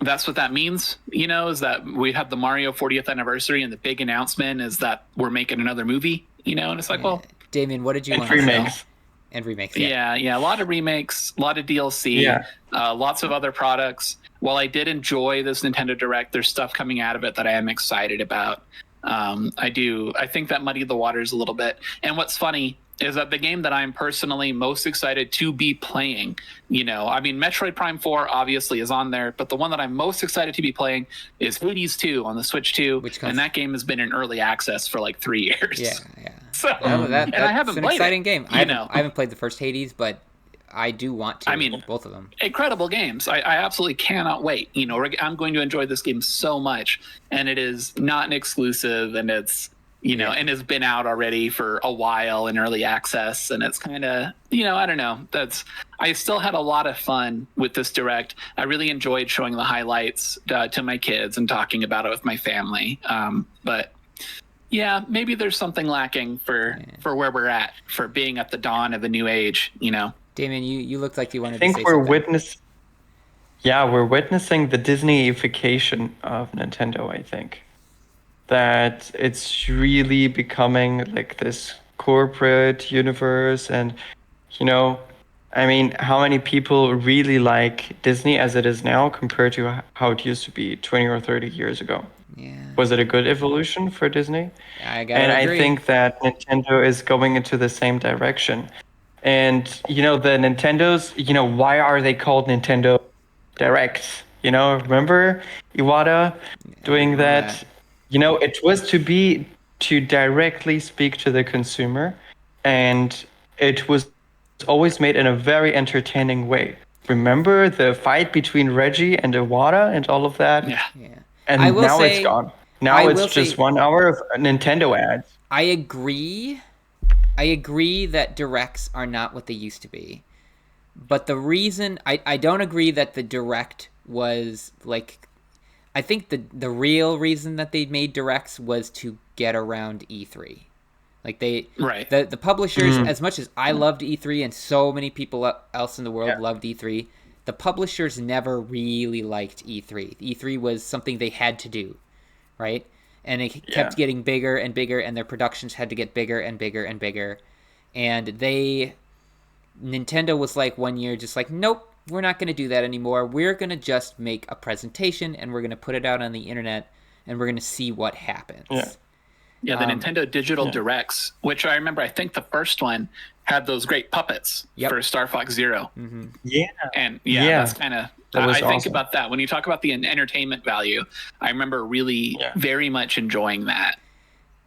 that's what that means, you know, is that we have the Mario 40th anniversary, and the big announcement is that we're making another movie, you know, and it's like, well, Damien, what did you want to say? say? And remakes, yeah, a lot of remakes, a lot of DLC, lots of other products. While I did enjoy this Nintendo Direct, there's stuff coming out of it that I am excited about. I think that muddied the waters a little bit. And what's funny is that the game that I'm personally most excited to be playing, you know, I mean, Metroid Prime 4 obviously is on there, but the one that I'm most excited to be playing is Hades 2 on the Switch 2, and that game has been in early access for like 3 years. Yeah. So, that's I haven't an played exciting it, game. I haven't played the first Hades, but I do want to. I mean, both of them. Incredible games. I absolutely cannot wait. You know, I'm going to enjoy this game so much, and it is not an exclusive, and it's, you know, and has been out already for a while in early access, and it's kind of, you know, I don't know. I still had a lot of fun with this Direct. I really enjoyed showing the highlights to my kids and talking about it with my family. But yeah, maybe there's something lacking for where we're at, for being at the dawn of a new age, you know. Damien, you looked like you wanted to say something. We're witnessing the Disneyification of Nintendo, I think. That it's really becoming like this corporate universe, and, you know, I mean, how many people really like Disney as it is now compared to how it used to be 20 or 30 years ago? Yeah. Was it a good evolution for Disney? I agree. I think that Nintendo is going into the same direction. And, you know, the Nintendos, you know, why are they called Nintendo Directs? You know, remember Iwata doing that? You know, it was to directly speak to the consumer, and it was always made in a very entertaining way. Remember the fight between Reggie and Iwata and all of that? Yeah. And now it's gone. Now it's just 1 hour of Nintendo ads. I agree that Directs are not what they used to be. But the reason I don't agree that the Direct was like, I think the real reason that they made Directs was to get around E3. Like the publishers, as much as I loved E3 and so many people else in the world loved E3, the publishers never really liked E3. E3 was something they had to do, right? And it kept getting bigger and bigger, and their productions had to get bigger and bigger and bigger. And Nintendo was like one year just like, nope, we're not going to do that anymore. We're going to just make a presentation, and we're going to put it out on the internet, and we're going to see what happens. Yeah, the Nintendo Digital Directs, which I remember, I think the first one had those great puppets for Star Fox Zero. Mm-hmm. Yeah. And that's kind of, I think about that. When you talk about the entertainment value, I remember very much enjoying that.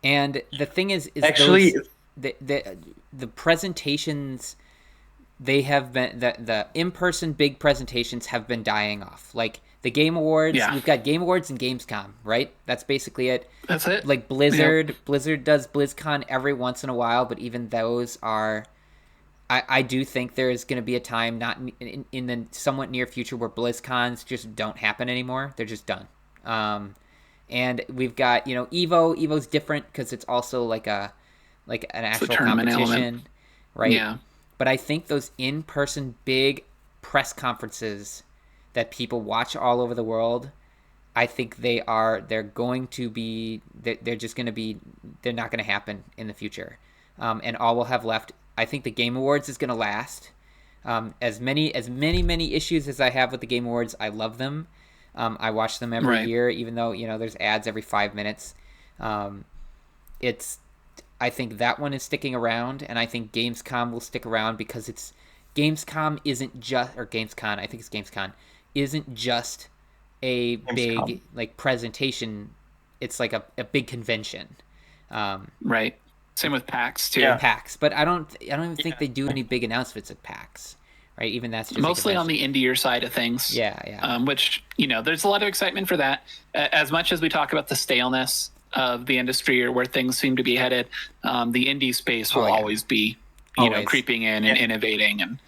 And the thing is actually the presentations, they have been, the in-person big presentations have been dying off. Like the Game Awards, we've got Game Awards and Gamescom, right? That's basically it. That's it. Like Blizzard does BlizzCon every once in a while, but even those are, I do think there is going to be a time, not in the somewhat near future, where BlizzCons just don't happen anymore. They're just done. And we've got, you know, Evo's different because it's also like an actual competition, element. Right? Yeah. But I think those in-person big press conferences that people watch all over the world, I think they're not going to happen in the future. And all we'll have left, I think the Game Awards is going to last. As many issues as I have with the Game Awards, I love them. I watch them every year, even though, you know, there's ads every 5 minutes. I think that one is sticking around, and I think Gamescom will stick around because Gamescom isn't just a big like presentation. It's like a big convention. Right. Same with PAX too. Yeah. PAX, but I don't even think they do any big announcements at PAX. Right. Even that's just mostly on the indie side of things. Yeah. Which, you know, there's a lot of excitement for that. As much as we talk about the staleness of the industry or where things seem to be headed, the indie space will always be, you know, creeping in and innovating. And,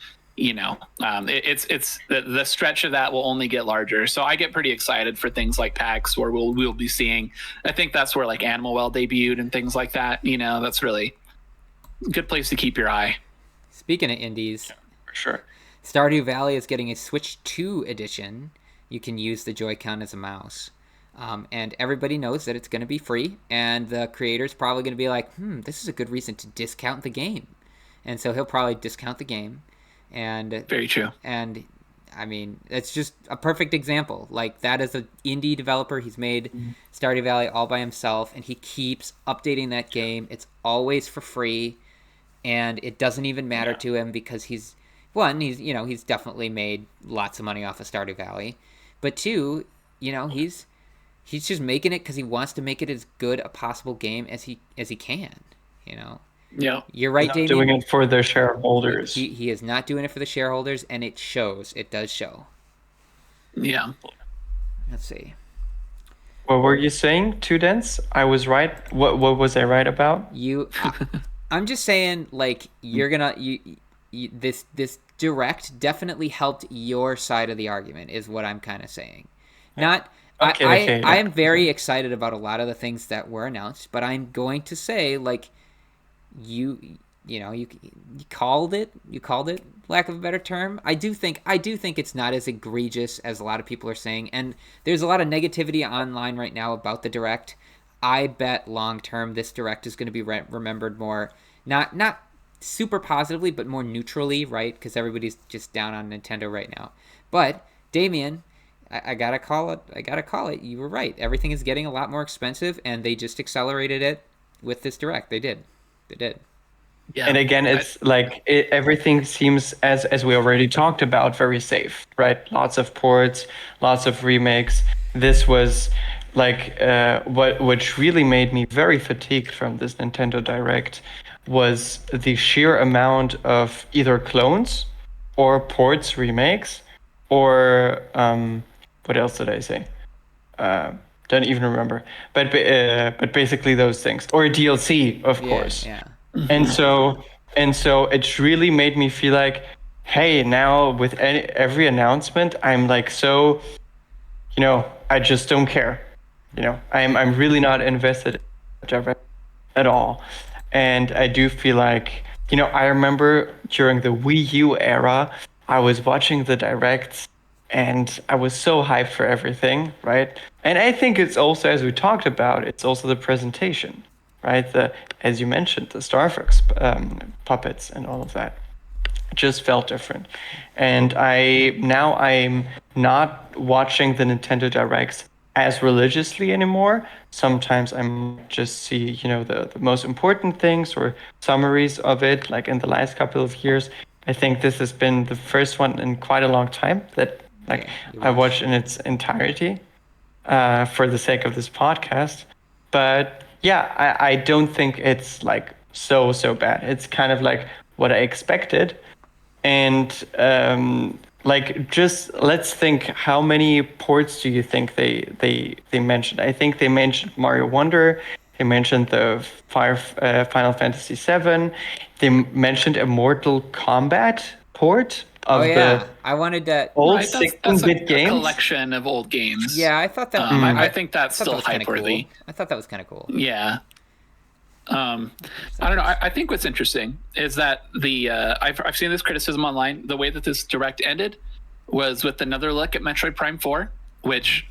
it's the stretch of that will only get larger. So I get pretty excited for things like PAX, where we'll be seeing. I think that's where like Animal Well debuted and things like that. That's really a good place to keep your eye. Speaking of indies, For sure. Stardew Valley is getting a Switch 2 edition. You can use the Joy-Con as a mouse. And everybody knows that it's going to be free, and the creator's probably going to be like, this is a good reason to discount the game. And so he'll probably discount the game. And Very true. And I mean, it's just a perfect example. Like, that is an indie developer. He's made Stardew Valley all by himself, and he keeps updating that game. It's always for free, and it doesn't even matter to him because he's definitely made lots of money off of Stardew Valley. But two, he's just making it because he wants to make it as good a possible game as he can. Yeah, you're right, Not Damian. doing it for the shareholders. He is not doing it for the shareholders, and it shows. It does show. Yeah. Let's see. What were you saying, Too Dense? I was right. What was I right about? I'm just saying, like, you're gonna this direct definitely helped your side of the argument, is what I'm kind of saying. Not. Okay. I am very excited about a lot of the things that were announced, but I'm going to say, like, you called it, lack of a better term. I do think it's not as egregious as a lot of people are saying, and there's a lot of negativity online right now about the Direct. I bet long term this Direct is going to be remembered more, not super positively, but more neutrally, right? Because everybody's just down on Nintendo right now. But Damian, I gotta call it. You were right. Everything is getting a lot more expensive, and they just accelerated it with this Direct. They did. Yeah. And again, it's everything seems, as we already talked about, very safe, right? Lots of ports, lots of remakes. This was like which really made me very fatigued from this Nintendo Direct was the sheer amount of either clones or ports, remakes, or what else did I say? Don't even remember. But basically those things, or DLC, of course. Yeah. And so it's really made me feel like, hey, now with every announcement, I'm like, so, I just don't care. I'm really not invested at all. And I do feel like, I remember during the Wii U era, I was watching the directs and I was so hyped for everything, right? And I think it's also, as we talked about, it's also the presentation, right? As you mentioned, the Star Fox puppets and all of that. It just felt different. And I'm not watching the Nintendo Directs as religiously anymore. Sometimes I'm just see, the most important things or summaries of it, like in the last couple of years. I think this has been the first one in quite a long time that I watched in its entirety for the sake of this podcast. But yeah, I don't think it's like so bad. It's kind of like what I expected. And just let's think, how many ports do you think they mentioned? I think they mentioned Mario Wonder. They mentioned the Final Fantasy VII. They mentioned a Mortal Kombat port of the I wanted that old that's 16-bit games. A collection of old games. Yeah, I thought that. I think that's still hype worthy. Cool. I thought that was kind of cool. Yeah. I don't know. I think what's interesting is that I've seen this criticism online. The way that this Direct ended was with another look at Metroid Prime 4, which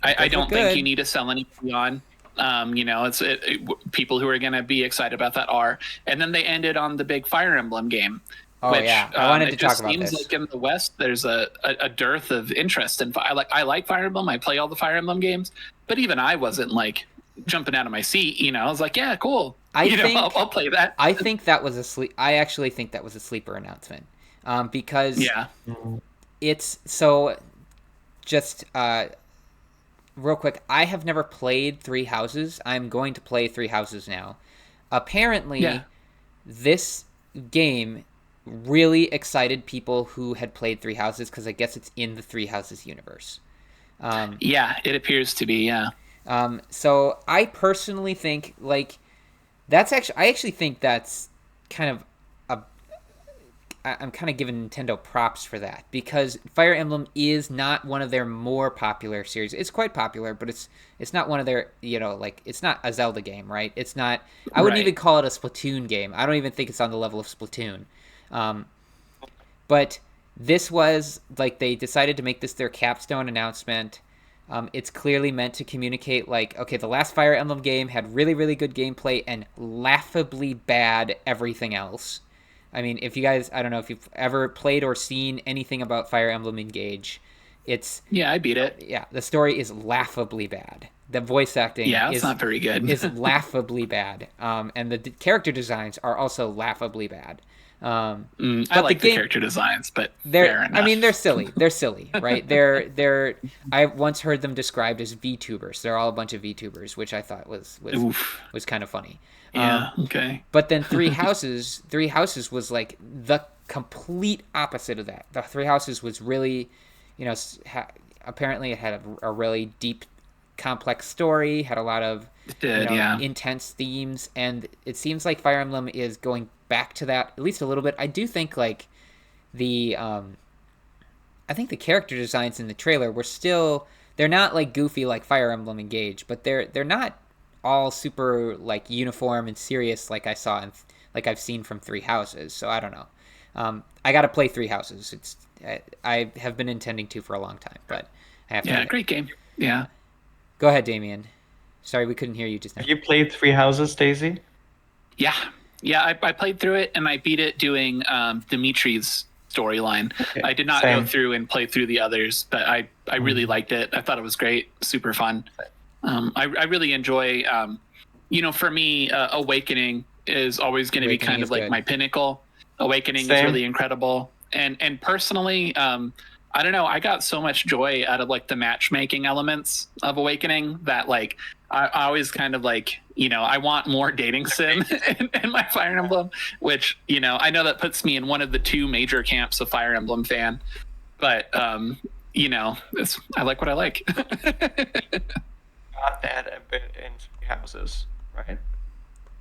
I don't think you need to sell anybody on. It's people who are going to be excited about that are. And then they ended on the big Fire Emblem game. Oh, which, yeah. I wanted to talk about this. It seems like in the West, there's a dearth of interest in I like Fire Emblem. I play all the Fire Emblem games, but even I wasn't like jumping out of my seat. I was like, yeah, cool. I'll play that. I think that was I actually think that was a sleeper announcement, because it's so. Just real quick, I have never played Three Houses. I'm going to play Three Houses now. Apparently, this game really excited people who had played Three Houses because I guess it's in the Three Houses universe. It appears to be, yeah. So I personally think I actually think that's kind of I'm kind of giving Nintendo props for that, because Fire Emblem is not one of their more popular series. It's quite popular, but it's not one of their, like, it's not a Zelda game, right? It's not. I wouldn't even Right. call it a Splatoon game. I don't even think it's on the level of Splatoon. Um, but this was like, they decided to make this their capstone announcement. It's clearly meant to communicate, like, okay, the last Fire Emblem game had really, really good gameplay and laughably bad everything else. I mean, if you guys, I don't know if you've ever played or seen anything about Fire Emblem Engage, it's, Yeah, I beat it. yeah, the story is laughably bad. The voice acting Yeah, it's not very good. is laughably bad, and the character designs are also laughably bad. I like the character designs, but fair enough. I mean, they're silly. They're silly, right? They're. I once heard them described as VTubers. They're all a bunch of VTubers, which I thought was Oof. was kind of funny. Yeah. Okay. But then Three Houses was like the complete opposite of that. The Three Houses was really, apparently it had a really deep, complex story, had a lot of It did, yeah. intense themes, and it seems like Fire Emblem is going back to that at least a little bit. I do think like I think the character designs in the trailer were still, they're not like goofy like Fire Emblem Engage, but they're not all super like uniform and serious like I've seen from Three Houses. So I don't know. I got to play Three Houses. I have been intending to for a long time, but I have to. Yeah, great game. Yeah. Go ahead, Damian. Sorry, we couldn't hear you just now. Have you played Three Houses, Daisy? Yeah. Yeah, I played through it and I beat it doing Dimitri's storyline. Okay, I did not same. go through and play through the others, but I really liked it. I thought it was great, super fun. I really enjoy, for me, Awakening is always going to be Awakening kind is of like good. my pinnacle. Awakening is Same. really incredible. And personally, I don't know, I got so much joy out of like the matchmaking elements of Awakening that like I always kind of like, I want more dating sim in my Fire Emblem, which, I know that puts me in one of the two major camps of Fire Emblem fan, but, I like what I like. Got that a bit in Three Houses, right?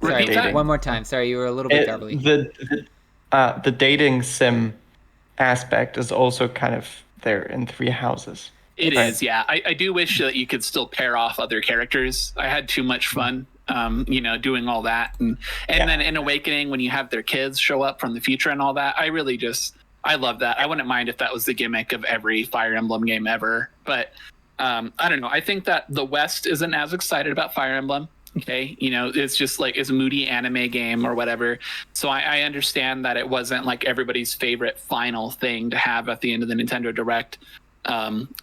Sorry, Repeat that? one more time. Sorry, you were a little bit garbly. The dating sim aspect is also kind of there in Three Houses. It Right. is, yeah. I do wish that you could still pair off other characters. I had too much fun, doing all that. And then in Awakening, when you have their kids show up from the future and all that, I love that. I wouldn't mind if that was the gimmick of every Fire Emblem game ever. But I don't know. I think that the West isn't as excited about Fire Emblem. Okay, it's just like it's a moody anime game or whatever. So I understand that it wasn't like everybody's favorite final thing to have at the end of the Nintendo Direct.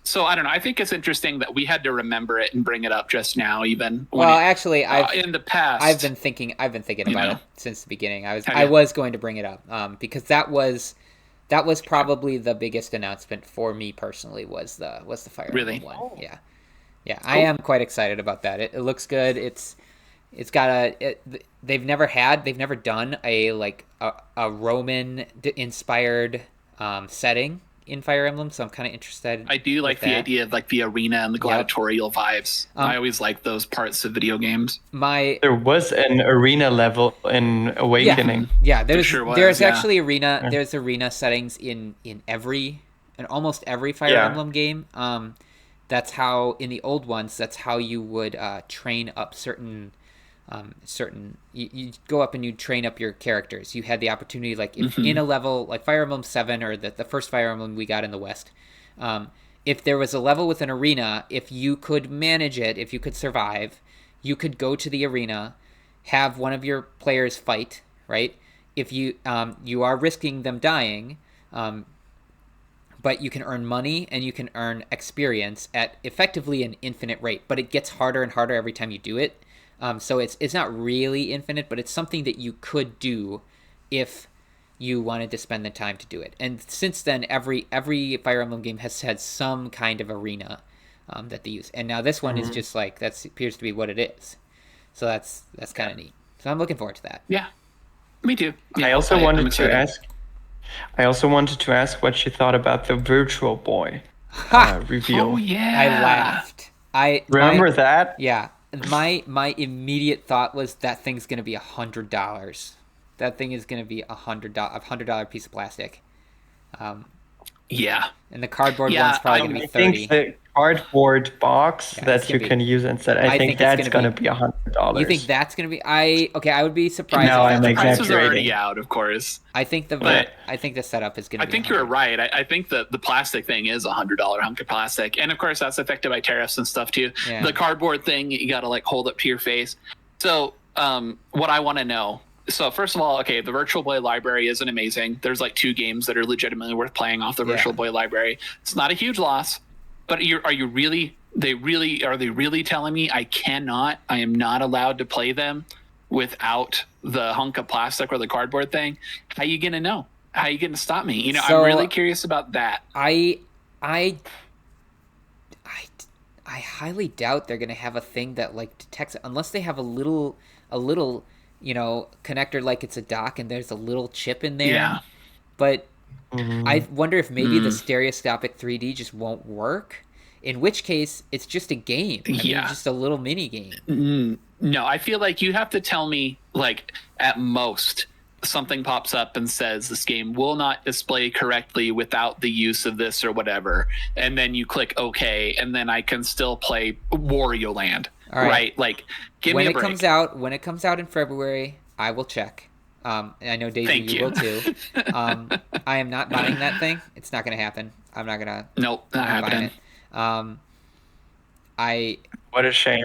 So I don't know. I think it's interesting that we had to remember it and bring it up just now, even. Well, actually, in the past, I've been thinking about it since the beginning. Have I you? was going to bring it up because that was probably the biggest announcement for me personally was the Fire Really? Emblem one. Yeah. I am quite excited about that. It looks good. It's got they've never done a Roman inspired setting in Fire Emblem, so I'm kind of interested. I do like with the that. idea of like the arena and the gladiatorial vibes. I always like those parts of video games. There was an arena level in Awakening. Yeah, there's sure was, there's yeah. actually there's arena settings in almost every Fire Emblem game. That's how in the old ones. That's how you would train up certain. You go up and you train up your characters. You had the opportunity, like if in a level like Fire Emblem 7 or the first Fire Emblem we got in the West, if there was a level with an arena, if you could manage it, if you could survive, you could go to the arena, have one of your players fight, right? If you are risking them dying, but you can earn money and you can earn experience at effectively an infinite rate, but it gets harder and harder every time you do it. So it's not really infinite, but it's something that you could do if you wanted to spend the time to do it. And since then, every Fire Emblem game has had some kind of arena that they use. And now this one is just like, that appears to be what it is. So that's kind of neat. So I'm looking forward to that. Yeah, me too. Yeah, I also I'm wanted excited. to ask what you thought about the Virtual Boy reveal. Oh yeah, I laughed. Remember that? Yeah. My immediate thought was that thing's going to be $100. that thing is going to be $100 piece of plastic. Yeah. And the cardboard Yeah, one's probably going to be I 30. think the cardboard box Yeah, it's that gonna you be- can use instead, I I think think it's that's gonna gonna be $100. You think that's going to be? I would be surprised No, if I'm that's The prices are already exaggerating. out, of course. I think But- I think the setup is going to I be think you're 100. right. I think that the plastic thing is $100 hunk of plastic, and of course that's affected by tariffs and stuff too. Yeah. The cardboard thing you got to like hold up to your face. So, what I want to know. So first of all, okay, the Virtual Boy library isn't amazing. There's like 2 games that are legitimately worth playing off the Virtual Boy library. It's not a huge loss, but are you really? Are they really telling me I am not allowed to play them without the hunk of plastic or the cardboard thing? How you gonna know? How are you going to stop me? So, I'm really curious about that. I highly doubt they're gonna have a thing that like detects it unless they have a little connector, like it's a dock and there's a little chip in there. Yeah. But I wonder if maybe the stereoscopic 3D just won't work. In which case, it's just a game. I mean, just a little mini game. No, I feel like you have to tell me, like, at most, something pops up and says this game will not display correctly without the use of this or whatever, and then you click OK, and then I can still play Wario Land. All right. Like, give when me a it break. when it comes out in February, I will check. And I know Daisy, Thank you you. will too. I am not buying that thing. It's not going to happen. I'm not going to. Nope, not happening. What a shame.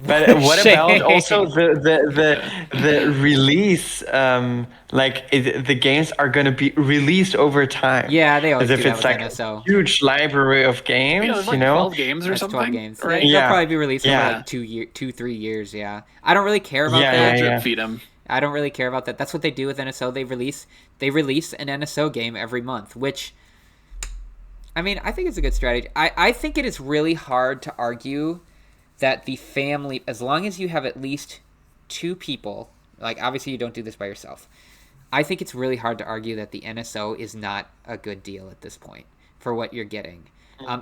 But what about also the release? The games are going to be released over time. Yeah, they always as if do that it's with like NSO. a huge library of games. Yeah, there's like 12 games or That's something. 12 games. Right? They'll Yeah. probably be released over Yeah. like 3 years. Yeah, I don't really care about Yeah, that. yeah, Drip feed 'em. I don't really care about that. That's what they do with NSO. They release an NSO game every month, which, I mean, I think it's a good strategy. I think it is really hard to argue that the family, as long as you have at least 2 people, like obviously you don't do this by yourself. I think it's really hard to argue that the NSO is not a good deal at this point for what you're getting.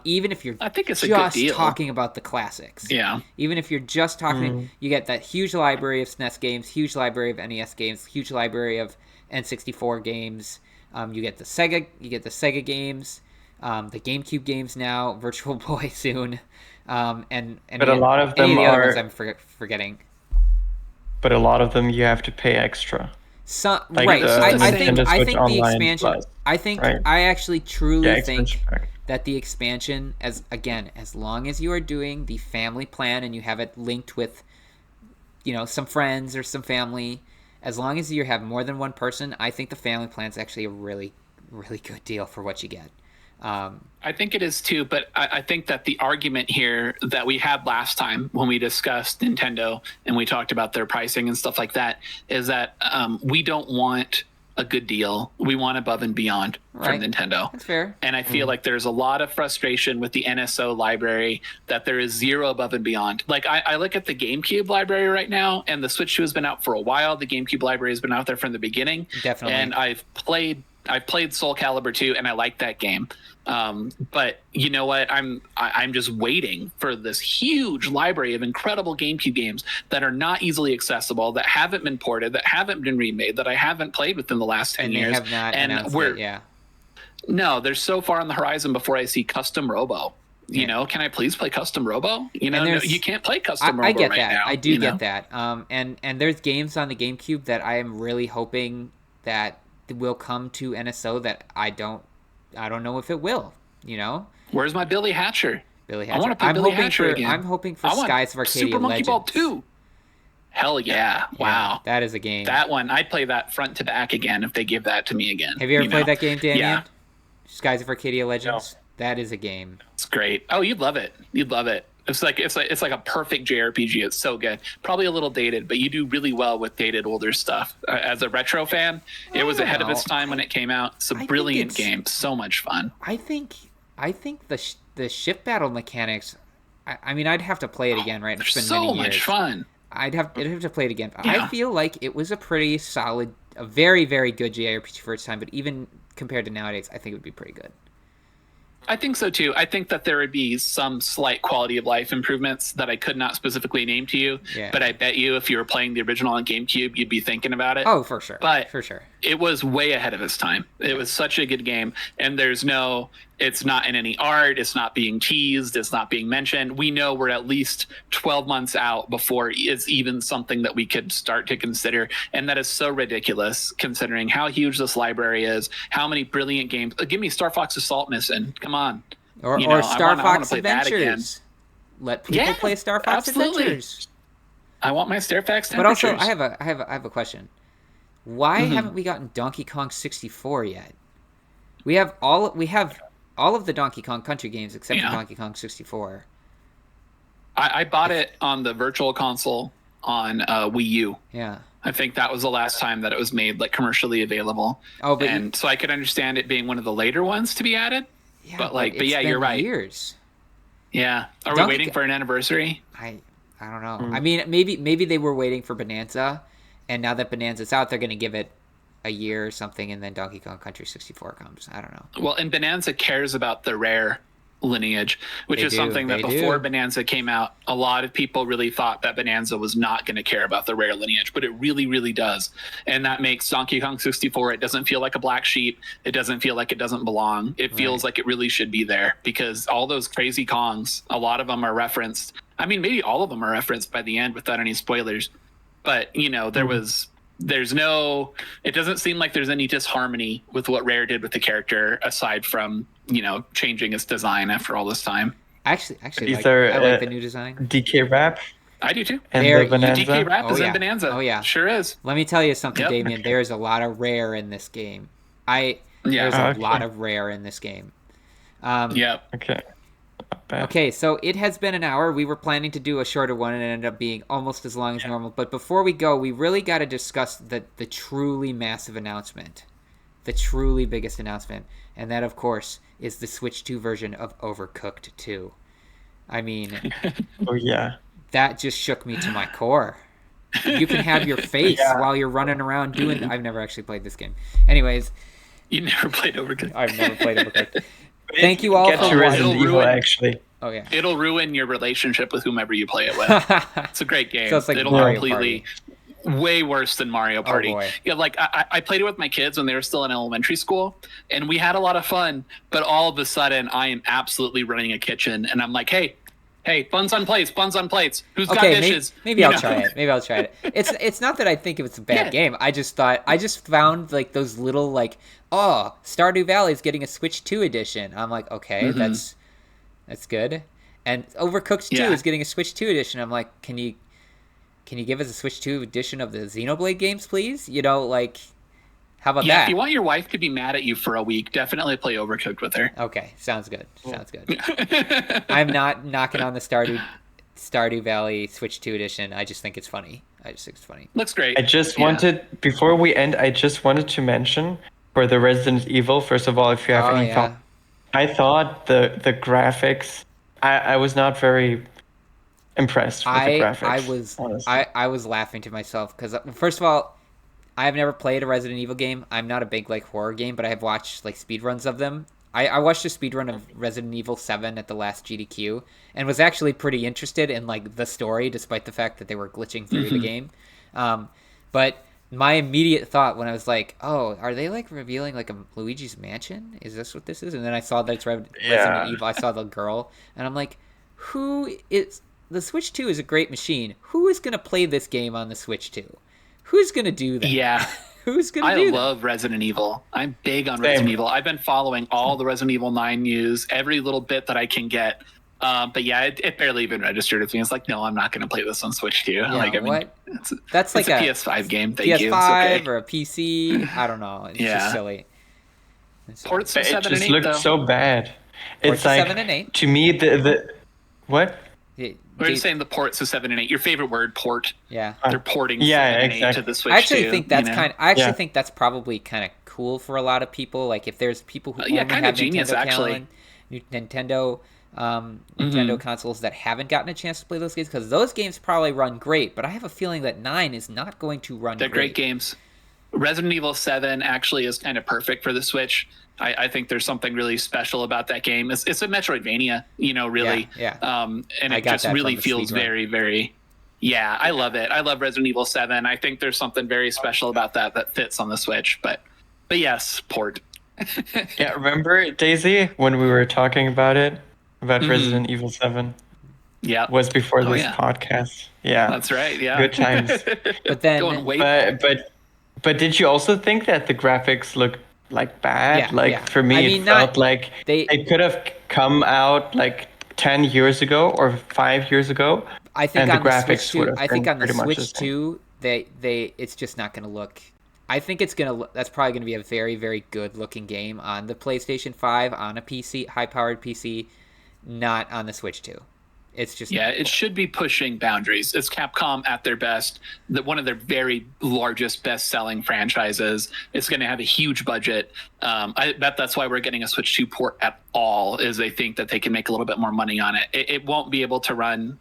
Even if you're I think it's a good just deal. talking about the classics. Yeah. Even if you're just talking, you get that huge library of SNES games, huge library of NES games, huge library of N64 games. You get the Sega games, the GameCube games now, Virtual Boy soon, and But a lot of any them of the other are- ones I'm forgetting. But a lot of them you have to pay extra. Like Right. the I Nintendo think Switch the Online expansion. Plus, I think right? I actually truly Yeah, think expansion pack. that the expansion, as long as you are doing the family plan and you have it linked with, some friends or some family, as long as you have more than one person, I think the family plan is actually a really, really good deal for what you get. I think it is too, but I think that the argument here that we had last time when we discussed Nintendo and we talked about their pricing and stuff like that is that we don't want a good deal. We want above and beyond Right. from Nintendo. That's fair. And I feel like there's a lot of frustration with the NSO library that there is zero above and beyond. Like I look at the GameCube library right now, and the Switch 2 has been out for a while. The GameCube library has been out there from the beginning. Definitely. And I've played Soul Calibur 2, and I like that game. But you know what? I'm just waiting for this huge library of incredible GameCube games that are not easily accessible, that haven't been ported, that haven't been remade, that I haven't played within the last 10 And years. they have not and announced we're it. Yeah. no, they're so far on the horizon before I see Custom Robo. You Yeah. know, can I please play Custom Robo? You know, And no, there's- you can't play Custom Robo I get right that. now. I do you get know? that. And there's games on the GameCube that I am really hoping that will come to NSO that I don't know if it will. Where's my Billy Hatcher? Billy I want Hatcher. to play Billy Hatcher again. I'm hoping for I want Skies of Arcadia Super Monkey Legends. Ball 2. Hell yeah. Wow. That is a game. That one, I'd play that front to back again if they give that to me again. Have you ever played know? that game, Damian? Yeah. Skies of Arcadia Legends. That is a game. It's great. Oh, you'd love it. You'd love it. It's like a perfect JRPG. It's so good. Probably a little dated, but you do really well with dated older stuff. As a retro fan, it was ahead of its time when it came out. It's a think brilliant it's- game. So much fun. I think the ship battle mechanics. I mean, I'd have to play it again, right? They're It's been so many much years. fun. I'd have to play it again. Yeah. I feel like it was a pretty solid, a very, very good JRPG for its time. But even compared to nowadays, I think it would be pretty good. I think so too. I think that there would be some slight quality of life improvements that I could not specifically name to you. Yeah. But I bet you if you were playing the original on GameCube, you'd be thinking about it. Oh, for sure. But for sure. It was way ahead of its time. It was such a good game. And it's not in any art. It's not being teased. It's not being mentioned. We know we're at least 12 months out before it's even something that we could start to consider. And that is so ridiculous considering how huge this library is, how many brilliant games. Give me Star Fox Assault Mission. Come on. Or Star Fox Adventures. Let people play Star Fox Adventures. I want my Star Fox Adventures. But also, I have a question. Why haven't we gotten Donkey Kong 64 yet? We have all of the Donkey Kong Country games except for Donkey Kong 64. I bought it on the Virtual Console on Wii U. Yeah. I think that was the last time that it was made like commercially available. Oh, but so I could understand it being one of the later ones to be added. Yeah, but yeah, you're right. Years. Yeah. Are we waiting for an anniversary? I don't know. I mean, maybe they were waiting for Bonanza, and now that Bonanza's out, they're going to give it a year or something, and then Donkey Kong Country 64 comes. I don't know. Well, and Bonanza cares about the Rare lineage, which is something that before Bonanza came out, a lot of people really thought that Bonanza was not going to care about the Rare lineage, but it really, really does. And that makes Donkey Kong 64, it doesn't feel like a black sheep. It doesn't feel like it doesn't belong. It feels like it really should be there because all those crazy Kongs, a lot of them are referenced. I mean, maybe all of them are referenced by the end without any spoilers. But, it doesn't seem like there's any disharmony with what Rare did with the character aside from, changing its design after all this time. Actually, I like the new design. DK Rap. I do too. And the Bonanza. DK Rap is in Bonanza. Oh yeah, sure is. Let me tell you something, Damian. There's a lot of Rare in this game. There's a lot of Rare in this game. Okay. Okay, so it has been an hour. We were planning to do a shorter one, and it ended up being almost as long as normal. But before we go, we really got to discuss the truly massive announcement, the truly biggest announcement, and that, of course, is the Switch 2 version of Overcooked 2. I mean, oh yeah, that just shook me to my core. You can have your face while you're running around doing. I've never actually played this game. Anyways, you never played Overcooked. I've never played Overcooked. Thank you all for watching. Resident Evil, actually. Oh yeah. It'll ruin your relationship with whomever you play it with. It's a great game. So it's like it'll Mario completely Party. Way worse than Mario Party. Oh boy. Yeah, like I played it with my kids when they were still in elementary school, and we had a lot of fun. But all of a sudden, I am absolutely running a kitchen, and I'm like, hey, buns on plates. Who's got dishes? Maybe I'll try it. It's not that I think it was a bad game. I just found like those little like, oh, Stardew Valley's getting a Switch 2 edition. I'm like, okay, that's good. And Overcooked 2 is getting a Switch 2 edition. I'm like, can you give us a Switch 2 edition of the Xenoblade games, please? How about that? If you want your wife to be mad at you for a week, definitely play Overcooked with her. Okay, sounds good. I'm not knocking on the Stardew Valley Switch 2 edition. I just think it's funny. Looks great. Before we end, I just wanted to mention for the Resident Evil, first of all, if you have any thoughts. I thought the graphics, I was not very impressed with the graphics. I was laughing to myself because, first of all, I have never played a Resident Evil game. I'm not a big horror game, but I have watched speedruns of them. I watched a speedrun of Resident Evil 7 at the last GDQ and was actually pretty interested in the story, despite the fact that they were glitching through the game. But my immediate thought when I was like, oh, are they revealing a Luigi's Mansion? Is this what this is? And then I saw that it's Resident Evil. I saw the girl, and I'm like, the Switch 2 is a great machine. Who is going to play this game on the Switch 2? Who's going to do that? Yeah. Who's going to do that? I love Resident Evil. I'm big on Resident Evil. I've been following all the Resident Evil 9 news, every little bit that I can get. But yeah, it barely even registered with me. It's like, no, I'm not going to play this on Switch 2. Yeah, what? That's it's a PS5 game. Thank you. PS5 or a PC. I don't know. It's just silly. Ports of 7 and 8, It just looked so bad. Ports it's 7 and 8. To me, the what? We're just saying the ports of 7 and 8. Your favorite word, port. Yeah. They're porting 7 and 8 to the Switch 2. I actually think that's think that's probably kind of cool for a lot of people. If there's people who only have genius, Nintendo consoles that haven't gotten a chance to play those games, because those games probably run great, but I have a feeling that 9 is not going to run great. They're great games. Resident Evil 7 actually is kind of perfect for the Switch. I think there's something really special about that game. It's a Metroidvania, really. Yeah. And I it got just that really from the feels speedrun. very, very. Yeah, I love it. I love Resident Evil 7. I think there's something very special about that fits on the Switch. But yes, port. Yeah, remember, Daisy, when we were talking about Resident Evil 7? Yeah. Was before Oh, this yeah. podcast. Yeah. That's right. Yeah. Good times. But then, Going way But did you also think that the graphics looked like bad? Yeah, like yeah. for me, I it mean, felt not- like they- it could have come out like 10 years ago or 5 years ago. I think and on the the graphics Switch would 2, have I think been on the pretty much the Switch same. 2, it's just not going to look. I think it's going to. That's probably going to be a very, very good looking game on the PlayStation 5, on a PC, high powered PC, not on the Switch 2. It's just it should be pushing boundaries. It's Capcom at their best, one of their very largest, best-selling franchises. It's going to have a huge budget. I bet that's why we're getting a Switch 2 port at all, is they think that they can make a little bit more money on it. It won't be able to run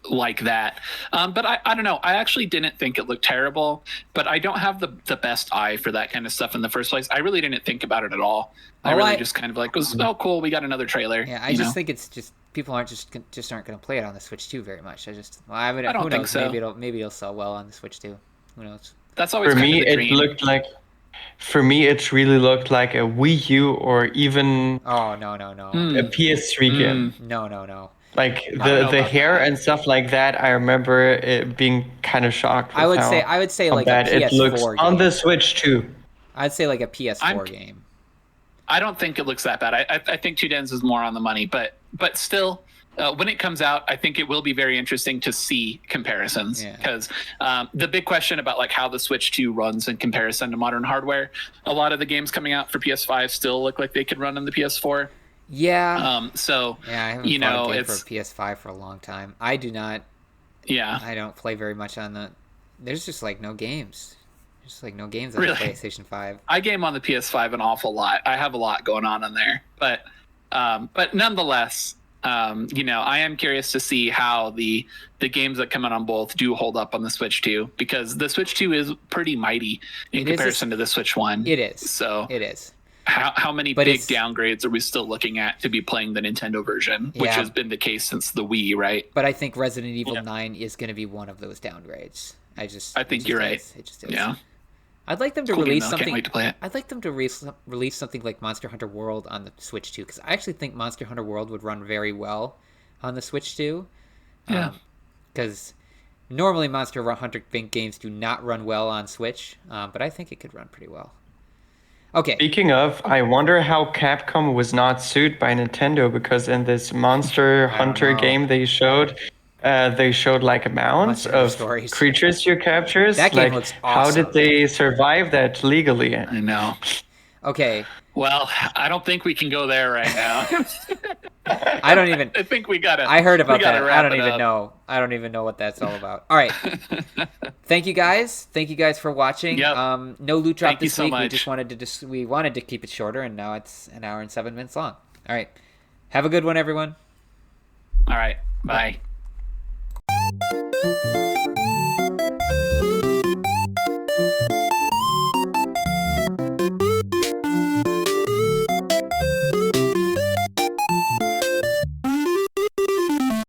like that. But I don't know. I actually didn't think it looked terrible, but I don't have the best eye for that kind of stuff in the first place. I really didn't think about it at all. I just kind of was, oh, cool, we got another trailer. Yeah, I just think it's just people aren't aren't going to play it on the Switch 2 very much. I don't think so. Maybe it'll sell well on the Switch 2. Who knows? That's always For kind me, of the it dream. looked like. For me, it really looked like a Wii U or even Oh no. a PS3 game. No. Like don't know the about hair that. and stuff like that, I remember it being kind of shocked. I would with say how like a bad it looks PS4 on game. the Switch too. I'd say like a PS4 game. I don't think it looks that bad. I think Two Dens is more on the money, but still, when it comes out, I think it will be very interesting to see comparisons, because the big question about like how the Switch 2 runs in comparison to modern hardware, a lot of the games coming out for PS5 still look like they could run on the PS4. Yeah. So I haven't bought a game for it's a PS5 for a long time. I do not. yeah. I don't play very much on the. There's just like no games. There's just like no games on Really? the PlayStation 5. I game on the PS5 an awful lot. I have a lot going on there, but nonetheless, I am curious to see how the games that come out on both do hold up on the Switch 2, because the Switch 2 is pretty mighty in comparison to the Switch 1. It is. So it is. How many But big it's- downgrades are we still looking at to be playing the Nintendo version, which Yeah. has been the case since the Wii, right? But I think Resident Evil 9 is going to be one of those downgrades. I think you're right. It just is. Yeah. I'd like them to Cool game, release though. something. Can't wait to play it. I'd like them to release something like Monster Hunter World on the Switch 2, because I actually think Monster Hunter World would run very well on the Switch 2. Yeah. Because normally Monster Hunter games do not run well on Switch, but I think it could run pretty well. Okay. Speaking of, I wonder how Capcom was not sued by Nintendo, because in this Monster Hunter know. game they showed like amounts Monster Hunter of Stories. creatures you capture. That game like, looks how awesome. did they survive that legally? I know. Okay. Well, I don't think we can go there right now. I don't even. I think we gotta. I heard about we gotta that. I wrap don't it even up. know. I don't even know what that's all about. All right. Thank you guys. Thank you guys for watching. Yep. No loot drop Thank you this so week. We much. just wanted to we wanted to keep it shorter, and now it's an hour and 7 minutes long. All right. Have a good one, everyone. All right. Bye.